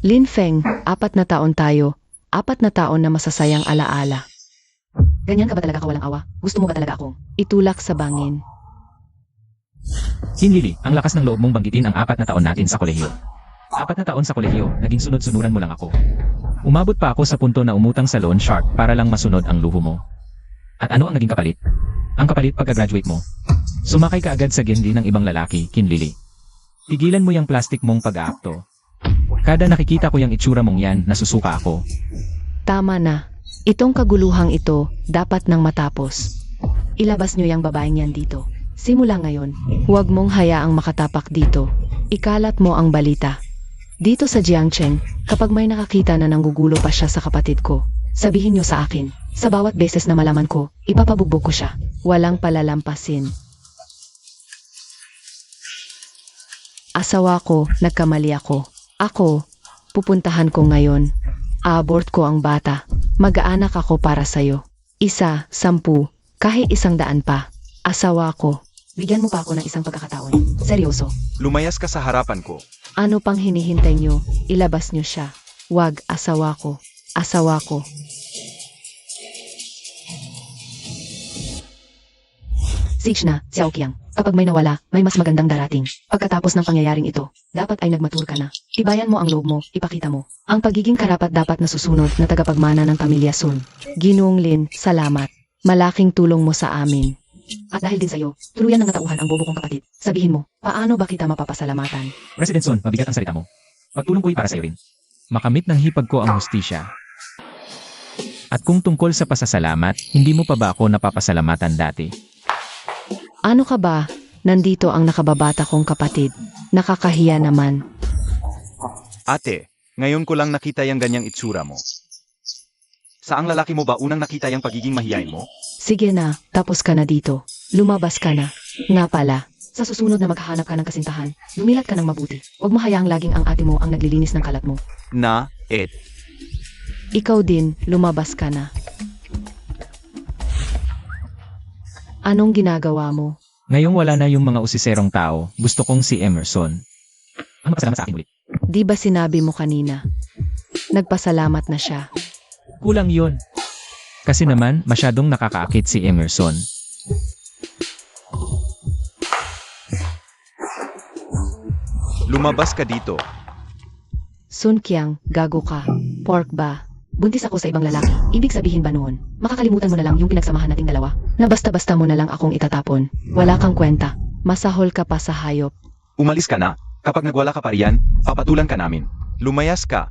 Lin Feng, 4 na taon tayo. 4 na taon na masasayang alaala. Ganyan ka ba talaga kawalang awa? Gusto mo ba talaga akong itulak sa bangin? Qin Lily, ang lakas ng loob mong banggitin ang 4 na taon natin sa kolehiyo. 4 na taon sa kolehiyo, naging sunod-sunuran mo lang ako. Umabot pa ako sa punto na umutang sa loan shark para lang masunod ang luho mo. At ano ang naging kapalit? Ang kapalit pagka-graduate mo. Sumakay ka agad sa gindi ng ibang lalaki, Qin Lily. Tigilan mo yung plastic mong pag-aakto. Kada nakikita ko yung itsura mong yan, nasusuka ako. Tama na. Itong kaguluhang ito, dapat nang matapos. Ilabas niyo yung babaeng yan dito. Simula ngayon, huwag mong hayaang makatapak dito. Ikalat mo ang balita. Dito sa Jiangcheng, kapag may nakakita na nanggugulo pa siya sa kapatid ko, sabihin niyo sa akin. Sa bawat beses na malaman ko, ipapabugbog ko siya. Walang palalampasin. Asawa ko, nagkamali ako. Ako, pupuntahan ko ngayon. Abort ko ang bata. Mag-aanak ako para sa'yo. 1, 10, kahit 100 pa. Asawa ko. Bigyan mo pa ako ng isang pagkakataon. Seryoso. Lumayas ka sa harapan ko. Ano pang hinihintay nyo? Ilabas nyo siya. Wag, asawa ko. Asawa ko. Sich na, Xiao Qiang. Kapag may nawala, may mas magandang darating. Pagkatapos ng pangyayaring ito, dapat ay nagmatur ka na. Tibayan mo ang loob mo, ipakita mo. Ang pagiging karapat dapat na susunod na tagapagmana ng pamilya Sun. Ginoong Lin, salamat. Malaking tulong mo sa amin. At dahil din sa'yo, tuluyan ng natauhan ang bobo kong kapatid. Sabihin mo, paano ba kita mapapasalamatan? President Son, mabigat ang salita mo. Pagtulong ko'y para sa'yo rin. Makamit ng hipag ko ang hustisya. At kung tungkol sa pasasalamat, hindi mo pa ba ako napapasalamatan dati? Ano ka ba? Nandito ang nakababata kong kapatid. Nakakahiya naman. Ate, ngayon ko lang nakita yung ganyang itsura mo. Saang lalaki mo ba unang nakita yung pagiging mahiyain mo? Sige na, tapos ka na dito. Lumabas ka na. Nga pala, sa susunod na maghahanap ka ng kasintahan, lumilat ka ng mabuti. Huwag mo hayaang laging ang ate mo ang naglilinis ng kalat mo. Ikaw din, lumabas ka na. Anong ginagawa mo? Ngayong wala na yung mga usiserong tao, gusto kong si Emerson. Ang magpasalamat sa akin ulit. Di ba sinabi mo kanina? Nagpasalamat na siya. Kulang yun. Kasi naman, masyadong nakakaakit si Emerson. Lumabas ka dito. Sun Qiang, gago ka. Pork ba? Buntis ako sa ibang lalaki. Ibig sabihin ba noon, makakalimutan mo na lang yung pinagsamahan nating dalawa? Na basta-basta mo na lang akong itatapon. Wala kang kwenta. Masahol ka pa sa hayop. Umalis ka na. Kapag nagwala ka pa riyan, papatulan ka namin. Lumayas ka.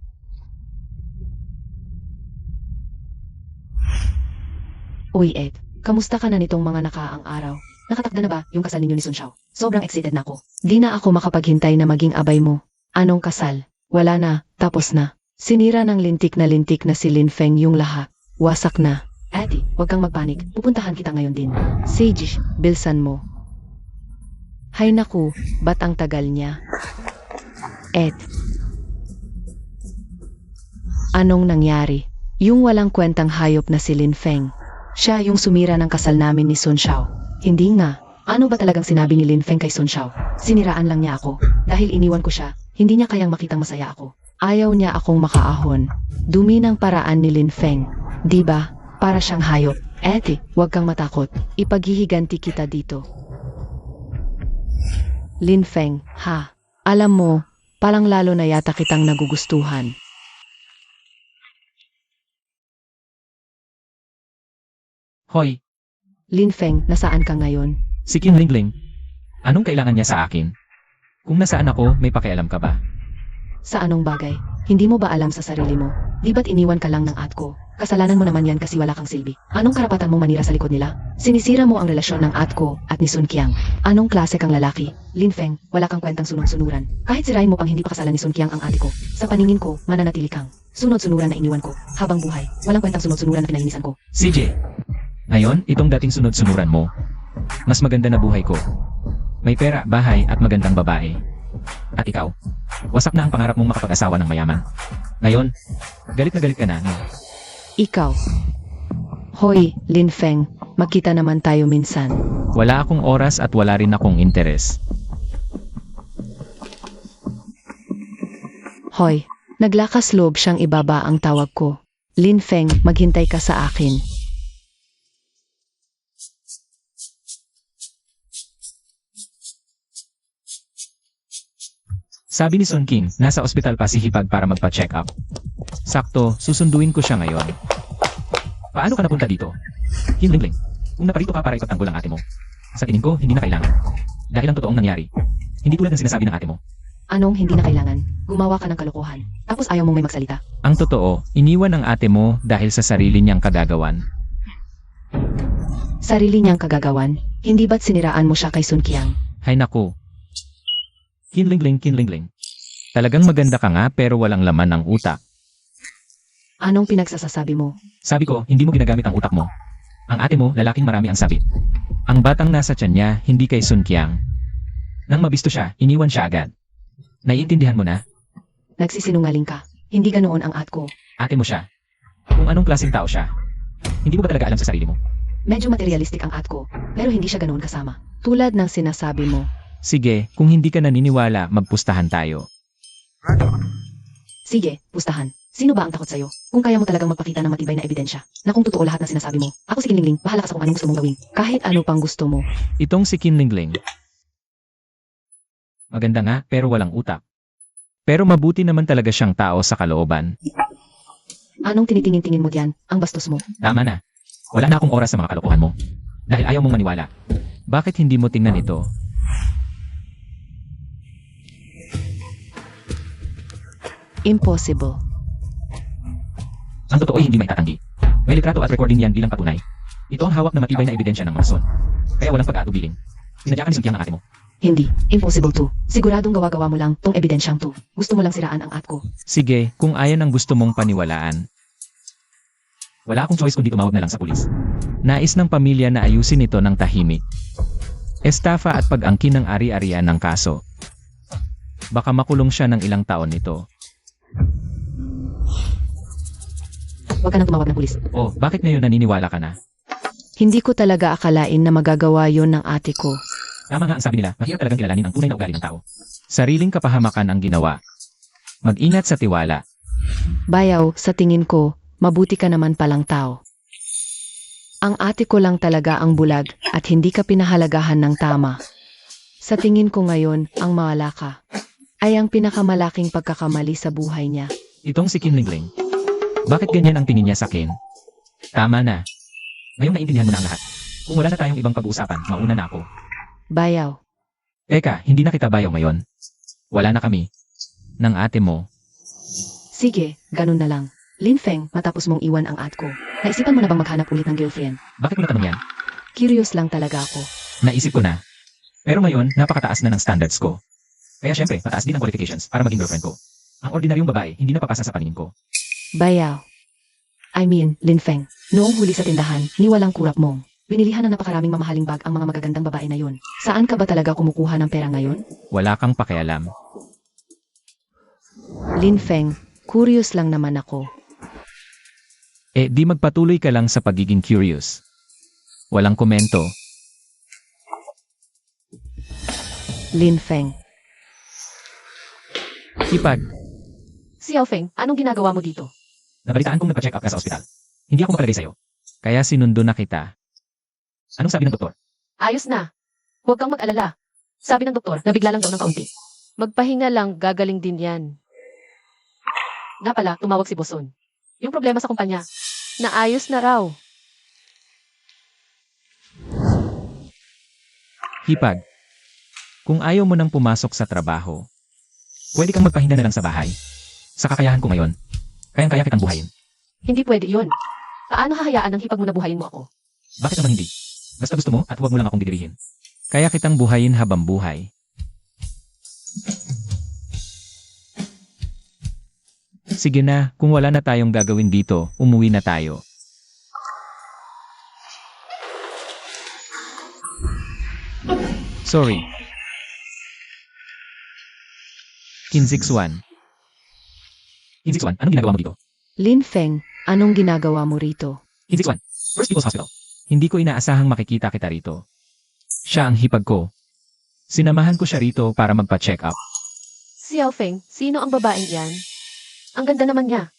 Uy Ed, kamusta ka na nitong mga nakaang araw? Nakatakda na ba yung kasal ninyo ni Sun Xiao? Sobrang excited na ako. Di na ako makapaghintay na maging abay mo. Anong kasal? Wala na, tapos na. Sinira ng lintik na si Lin Feng yung lahat. Wasak na. Ate, huwag kang magpanik. Pupuntahan kita ngayon din. Sage, bilsan mo. Hay naku, ba't ang tagal niya? Ed. Anong nangyari? Yung walang kwentang hayop na si Lin Feng. Siya yung sumira ng kasal namin ni Sun Xiao. Hindi nga. Ano ba talagang sinabi ni Lin Feng kay Sun Xiao? Siniraan lang niya ako. Dahil iniwan ko siya, hindi niya kayang makitang masaya ako. Ayaw niya akong makaahon. Dumi ng paraan ni Lin Feng. Diba? Para siyang hayop. Ete, huwag kang matakot. Ipaghihiganti kita dito. Lin Feng, ha? Alam mo, palang lalo na yata kitang nagugustuhan. Hoy, Lin Feng, nasaan ka ngayon? si Qin Lingling. Anong kailangan niya sa akin? Kung nasaan ako, may pakialam ka ba? Sa anong bagay? Hindi mo ba alam sa sarili mo? Di ba't iniwan ka lang ng atko? Kasalanan mo naman yan kasi wala kang silbi. Anong karapatan mo manira sa likod nila? Sinisira mo ang relasyon ng atko at ni Sun Qiang. Anong klase kang lalaki? Lin Feng, wala kang kwentang sunod-sunuran. Kahit sirain mo pang hindi pa kasalan ni Sun Qiang ang ate ko. Sa paningin ko, mananatili kang sunod-sunuran na iniwan ko. Habang buhay, walang kwentang sunod-sunuran na pinalinisan ko. CJ, ngayon, itong dating sunod-sunuran mo. Mas maganda na buhay ko. May pera, bahay, at magandang babae. At ikaw, wasak na ang pangarap mong makapag-asawa ng mayaman. Ngayon, galit na galit ka na, no? Ikaw. Hoy, Lin Feng, magkita naman tayo minsan. Wala akong oras at wala rin akong interes. Hoy, naglakas loob siyang ibaba ang tawag ko. Lin Feng, maghintay ka sa akin. Sabi ni Sun King, nasa ospital pa si Hipag para magpa-check up. Sakto, susunduin ko siya ngayon. Paano ka napunta dito? Qin Lingling, kung naparito ka para ipagtanggol ang ate mo, sa tingin ko, hindi na kailangan. Dahil ang totoong nangyari, hindi tulad ng sinasabi ng ate mo. Anong hindi na kailangan? Gumawa ka ng kalokohan. Tapos ayaw mong may magsalita. Ang totoo, iniwan ang ate mo dahil sa sarili niyang kagagawan. Sarili niyang kagagawan. Hindi ba't siniraan mo siya kay Sun Qiang? Hay naku. Qin Lingling. Talagang maganda ka nga pero walang laman ang utak. Anong pinagsasasabi mo? Sabi ko, hindi mo ginagamit ang utak mo. Ang ate mo, lalaking marami ang sabit. Ang batang nasa tiyan niya, hindi kay Sun Qiang. Nang mabisto siya, iniwan siya agad. Naiintindihan mo na? Nagsisinungaling ka. Hindi ganoon ang atko. Ate mo siya. Kung anong klaseng tao siya. Hindi mo ba talaga alam sa sarili mo? Medyo materialistic ang atko, pero hindi siya ganoon kasama. Tulad ng sinasabi mo. Sige, kung hindi ka naniniwala, magpustahan tayo. Sige, pustahan. Sino ba ang takot sa'yo? Kung kaya mo talagang magpakita ng matibay na ebidensya, na kung totoo lahat ng sinasabi mo, ako si Qin Lingling, bahala ka sa kung anong gusto mong gawin. Kahit ano pang gusto mo. Itong si Qin Lingling. Maganda nga, pero walang utak. Pero mabuti naman talaga siyang tao sa kalooban. Anong tinitingin-tingin mo diyan? Ang bastos mo. Tama na. Wala na akong oras sa mga kalokohan mo. Dahil ayaw mong maniwala. Bakit hindi mo tingnan ito? Impossible. Ang totoo ay hindi maitatanggi. May litrato at recording yan bilang patunay. Ito ang hawak na matibay na ebidensya ng Manson. Kaya walang pag-aatubiling. Sinadya ka ni Cynthia ang ate mo. Hindi. Impossible to. Siguradong gawa-gawa mo lang tong ebidensyang to. Gusto mo lang siraan ang at ko. Sige, kung ayan ang gusto mong paniwalaan. Wala akong choice kundi tumawag na lang sa pulis. Nais ng pamilya na ayusin ito ng tahimik. Estafa at pag-angkin ng ari-arian ng kaso. Baka makulong siya ng ilang taon nito. Huwag ka nang tumawag ng pulis. Oh, bakit ngayon naniniwala ka na? Hindi ko talaga akalain na magagawa yon ng ate ko. Tama nga ang sabi nila, mahirap talagang kilalanin ang tunay na ugali ng tao. Sariling kapahamakan ang ginawa. Mag-ingat sa tiwala. Bayaw, sa tingin ko, mabuti ka naman palang tao. Ang ate ko lang talaga ang bulag at hindi ka pinahalagahan ng tama. Sa tingin ko ngayon, ang mawala ka ay ang pinakamalaking pagkakamali sa buhay niya. Itong si Kim Lingling. Bakit ganyan ang tingin niya sa akin? Tama na. Ngayong naintindihan mo na ang lahat. Kung wala na tayong ibang pag-uusapan, mauna na ako. Bayaw. Teka, hindi na kita bayaw ngayon. Wala na kami. Ng ate mo. Sige, ganun na lang. Linfeng, matapos mong iwan ang at ko, naisipan mo na bang maghanap ulit ng girlfriend? Bakit mo natanong yan? Curious lang talaga ako. Naisip ko na. Pero ngayon, napakataas na ng standards ko. Kaya syempre, pataas din ang qualifications para maging girlfriend ko. Ang ordinaryong babae, hindi na papasa sa paningin ko. Bayaw. Linfeng, noong huli sa tindahan, niwalang kurap mong. Binilihan ng napakaraming mamahaling bag ang mga magagandang babae na yun. Saan ka ba talaga kumukuha ng pera ngayon? Wala kang pakialam. Linfeng, curious lang naman ako. Di magpatuloy ka lang sa pagiging curious. Walang komento. Linfeng, Hipag, Xiao Feng, anong ginagawa mo dito? nabalitaan kong nagpa-check up ka sa ospital. Hindi ako mapalagay sa'yo. Kaya sinundo na kita. Anong sabi ng doktor? Ayos na. Huwag kang mag-alala. Sabi ng doktor, nabigla lang daw ng kaunti. Magpahinga lang, gagaling din yan. Nga pala, tumawag si Boson. Yung problema sa kumpanya, naayos na raw. Hipag, kung ayaw mo nang pumasok sa trabaho, pwede kang magpahinga na lang sa bahay. Sa kakayahan ko ngayon, kayang-kaya kitang buhayin. Hindi pwede yun. Paano hahayaan ng hipag mo na buhayin mo ako? Bakit naman hindi? Basta gusto mo at huwag mo lang akong didirihin. Kaya kitang buhayin habang buhay. Sige na, kung wala na tayong gagawin dito, umuwi na tayo. Sorry. Kinzixuan. Kinzixuan, anong ginagawa mo dito? Linfeng, anong ginagawa mo rito? Kinzixuan, First People's Hospital. Hindi ko inaasahang makikita kita rito. Siya ang hipag ko. Sinamahan ko siya rito para magpa-check up. Xiao Feng, sino ang babaeng yan? Ang ganda naman niya.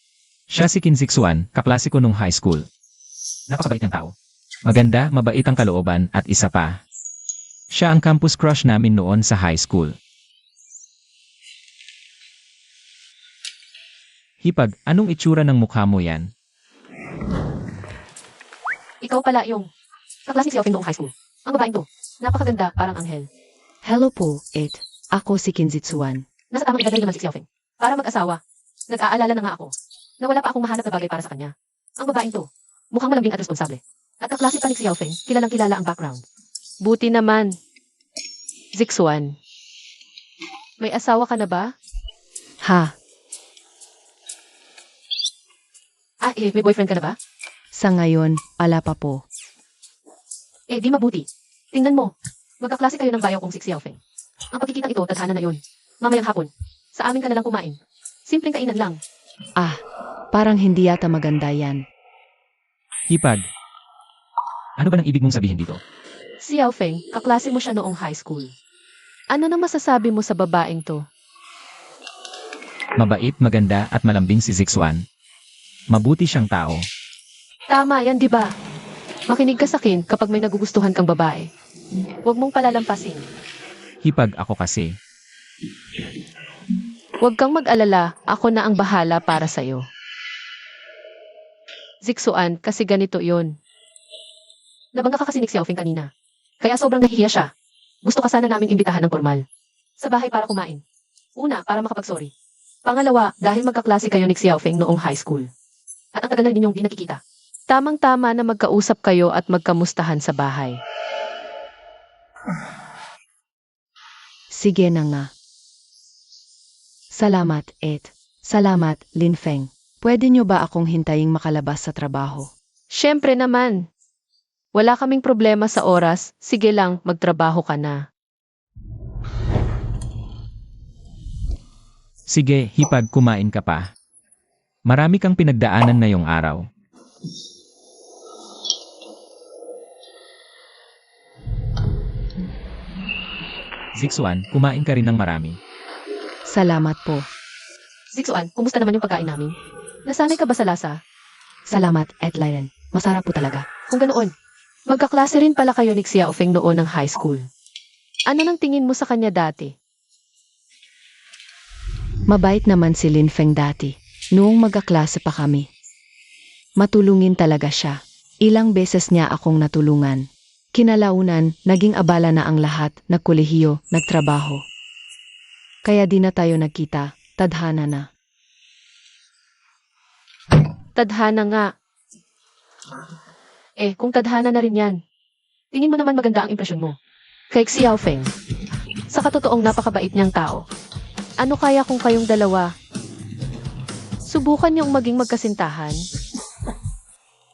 Siya si Kinzixuan, kaklase ko nung high school. Napakabait ng tao. Maganda, mabait ang kalooban at isa pa. Siya ang campus crush namin noon sa high school. Hipag, anong itsura ng mukha mo yan? Ikaw pala yung kaklase ni Xiao Feng noong high school. Ang babaeng to, napakaganda, parang anghel. Hello po, Ako si Kinzitsuan. Nasa tamang edad rin naman si Xiao Feng. Para mag-asawa, nag-aalala na nga ako na wala pa akong mahanap na bagay para sa kanya. Ang babaeng to, mukhang malambing at responsable. At kaklase pa ni Xiao Feng, kilalang kilala ang background. Buti naman. Zixuan, may asawa ka na ba? Ha, May boyfriend ka na ba? sa ngayon, ala pa po. Di mabuti. Tingnan mo, magkaklase kayo ng bayaw kong si Xiao Feng. Ang pagkikitang ito, tadhana na yun. Mamayang hapon, sa amin ka na lang kumain. Simpleng kainan lang. Parang hindi yata maganda yan. Hipag, ano ba nang ibig mong sabihin dito? Xiao Feng, kaklase mo siya noong high school. Ano nang masasabi mo sa babaeng to? Mabait, maganda at malambing si Zixuan. Mabuti siyang tao. Tama yan, di ba? Makinig ka sa akin kapag may nagugustuhan kang babae. Huwag mong palalampasin. Hipag ako kasi. Huwag kang mag-alala, ako na ang bahala para sa'yo. Zixuan, kasi ganito yon. Nabangga ka kasi ni Xiaofeng kanina. Kaya sobrang nahihiya siya. Gusto ka sana namin imbitahan ng formal. Sa bahay para kumain. Una, para makapag-sorry. Pangalawa, dahil magkaklase kayo ni Xiaofeng noong high school. At ang tagal na ninyong di nakikita. Tamang-tama na magkausap kayo at magkamustahan sa bahay. Sige na nga. Salamat, Ed. Salamat, Linfeng. Pwede nyo ba akong hintaying makalabas sa trabaho? Siyempre naman. Wala kaming problema sa oras. Sige lang, magtrabaho ka na. Sige, hipag kumain ka pa. Marami kang pinagdaanan na yung araw. Zixuan, kumain ka rin ng marami. Salamat po. Zixuan, kumusta naman yung pagkain namin? Nasanay ka ba sa lasa? Salamat, Ed Lyren. Masarap po talaga. Kung ganoon, magkaklase rin pala kayo ni Xiaofeng noon ng high school. Ano nang tingin mo sa kanya dati? Mabait naman si Linfeng dati. Noong magkaklase pa kami. Matulungin talaga siya. Ilang beses niya akong natulungan. Kinalaunan, naging abala na ang lahat, nagkolehiyo, nagtrabaho. Kaya di na tayo nagkita, tadhana na. Tadhana nga. Kung tadhana na rin yan, tingin mo naman maganda ang impresyon mo. Kay Xiaofeng, sa katotoong napakabait niyang tao. Ano kaya kung kayong dalawa? Subukan niyong maging magkasintahan?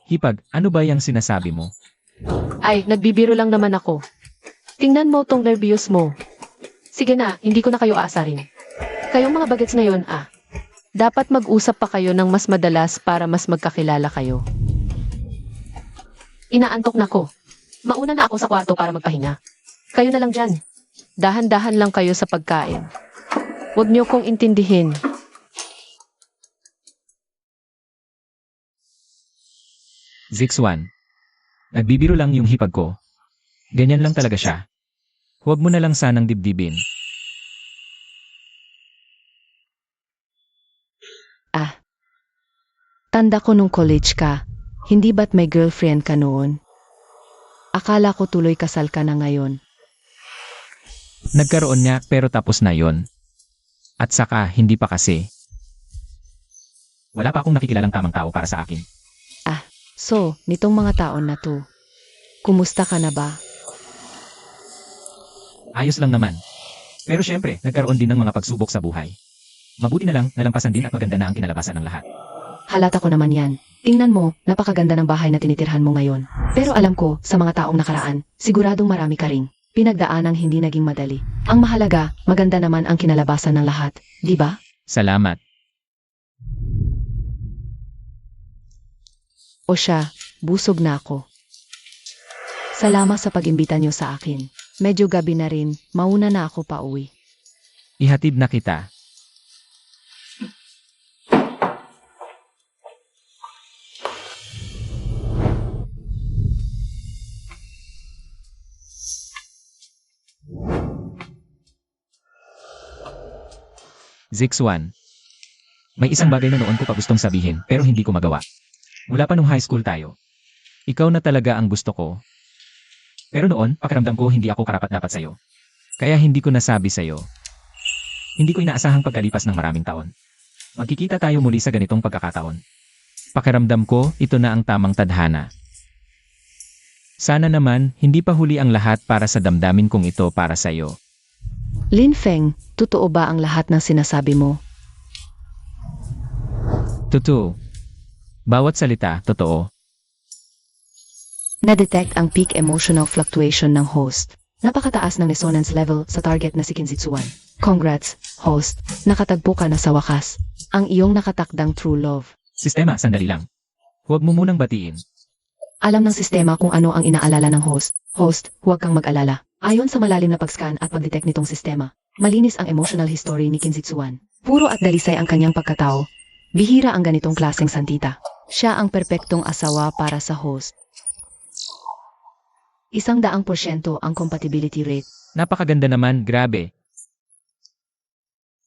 Hipag, ano ba yung sinasabi mo? Ay, nagbibiro lang naman ako. Tingnan mo tong nervyos mo. Sige na, hindi ko na kayo aasarin. Kayong mga bagets na yon, dapat mag-usap pa kayo ng mas madalas para mas magkakilala kayo. Inaantok na ko. Mauna na ako sa kwarto para magpahinga. Kayo na lang dyan. Dahan-dahan lang kayo sa pagkain. Huwag niyo kong intindihin. Zixuan, nagbibiro lang yung hipag ko. Ganyan lang talaga siya. Huwag mo na lang sanang dibdibin. Tanda ko nung college ka, hindi ba't may girlfriend ka noon? Akala ko tuloy kasal ka na ngayon. Nagkaroon niya pero tapos na yon. At saka, hindi pa kasi. Wala pa akong nakikilalang tamang tao para sa akin. So, nitong mga taon na to, kumusta ka na ba? Ayos lang naman. Pero syempre, nagkaroon din ng mga pagsubok sa buhay. Mabuti na lang, nalampasan din at maganda na ang kinalabasan ng lahat. Halata ko naman yan. Tingnan mo, napakaganda ng bahay na tinitirhan mo ngayon. Pero alam ko, sa mga taong nakaraan, siguradong marami ka ring pinagdaanang hindi naging madali. Ang mahalaga, maganda naman ang kinalabasan ng lahat, di ba? Salamat. O siya, busog na ako. Salamat sa pag-imbita niyo sa akin. Medyo gabi na rin, mauna na ako pauwi. Ihatid na kita. Zixuan. May isang bagay na noon ko pa gustong sabihin pero hindi ko magawa. Mula pa nung high school tayo. Ikaw na talaga ang gusto ko. Pero noon, pakiramdam ko hindi ako karapat-dapat sa'yo. Kaya hindi ko nasabi sa'yo. Hindi ko inaasahang pagkalipas ng maraming taon. Magkikita tayo muli sa ganitong pagkakataon. Pakiramdam ko, ito na ang tamang tadhana. Sana naman, hindi pa huli ang lahat para sa damdamin kong ito para sa'yo. Linfeng, totoo ba ang lahat ng sinasabi mo? Totoo. Bawat salita, totoo. Na-detect ang peak emotional fluctuation ng host. Napakataas ng resonance level sa target na si Kinzitsuan. Congrats, host. Nakatagpo ka na sa wakas. Ang iyong nakatakdang true love. Sistema, sandali lang. Huwag mo munang batiin. Alam ng sistema kung ano ang inaalala ng host. Host, huwag kang mag-alala. Ayon sa malalim na pag-scan at pag-detect nitong sistema, malinis ang emotional history ni Kinzitsuan. Puro at dalisay ang kanyang pagkatao. Bihira ang ganitong klaseng santita. Siya ang perpektong asawa para sa host. 100% ang compatibility rate. Napakaganda naman, grabe.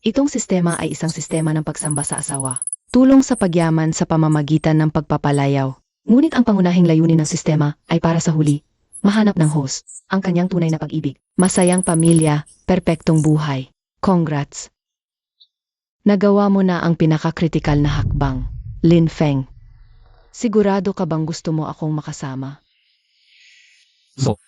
Itong sistema ay isang sistema ng pagsamba sa asawa. Tulong sa pagyaman sa pamamagitan ng pagpapalayaw. Ngunit ang pangunahing layunin ng sistema ay para sa huli, mahanap ng host, ang kanyang tunay na pag-ibig. Masayang pamilya, perpektong buhay. Congrats! Nagawa mo na ang pinakakritikal na hakbang. Lin Feng. Sigurado ka bang gusto mo akong makasama? So,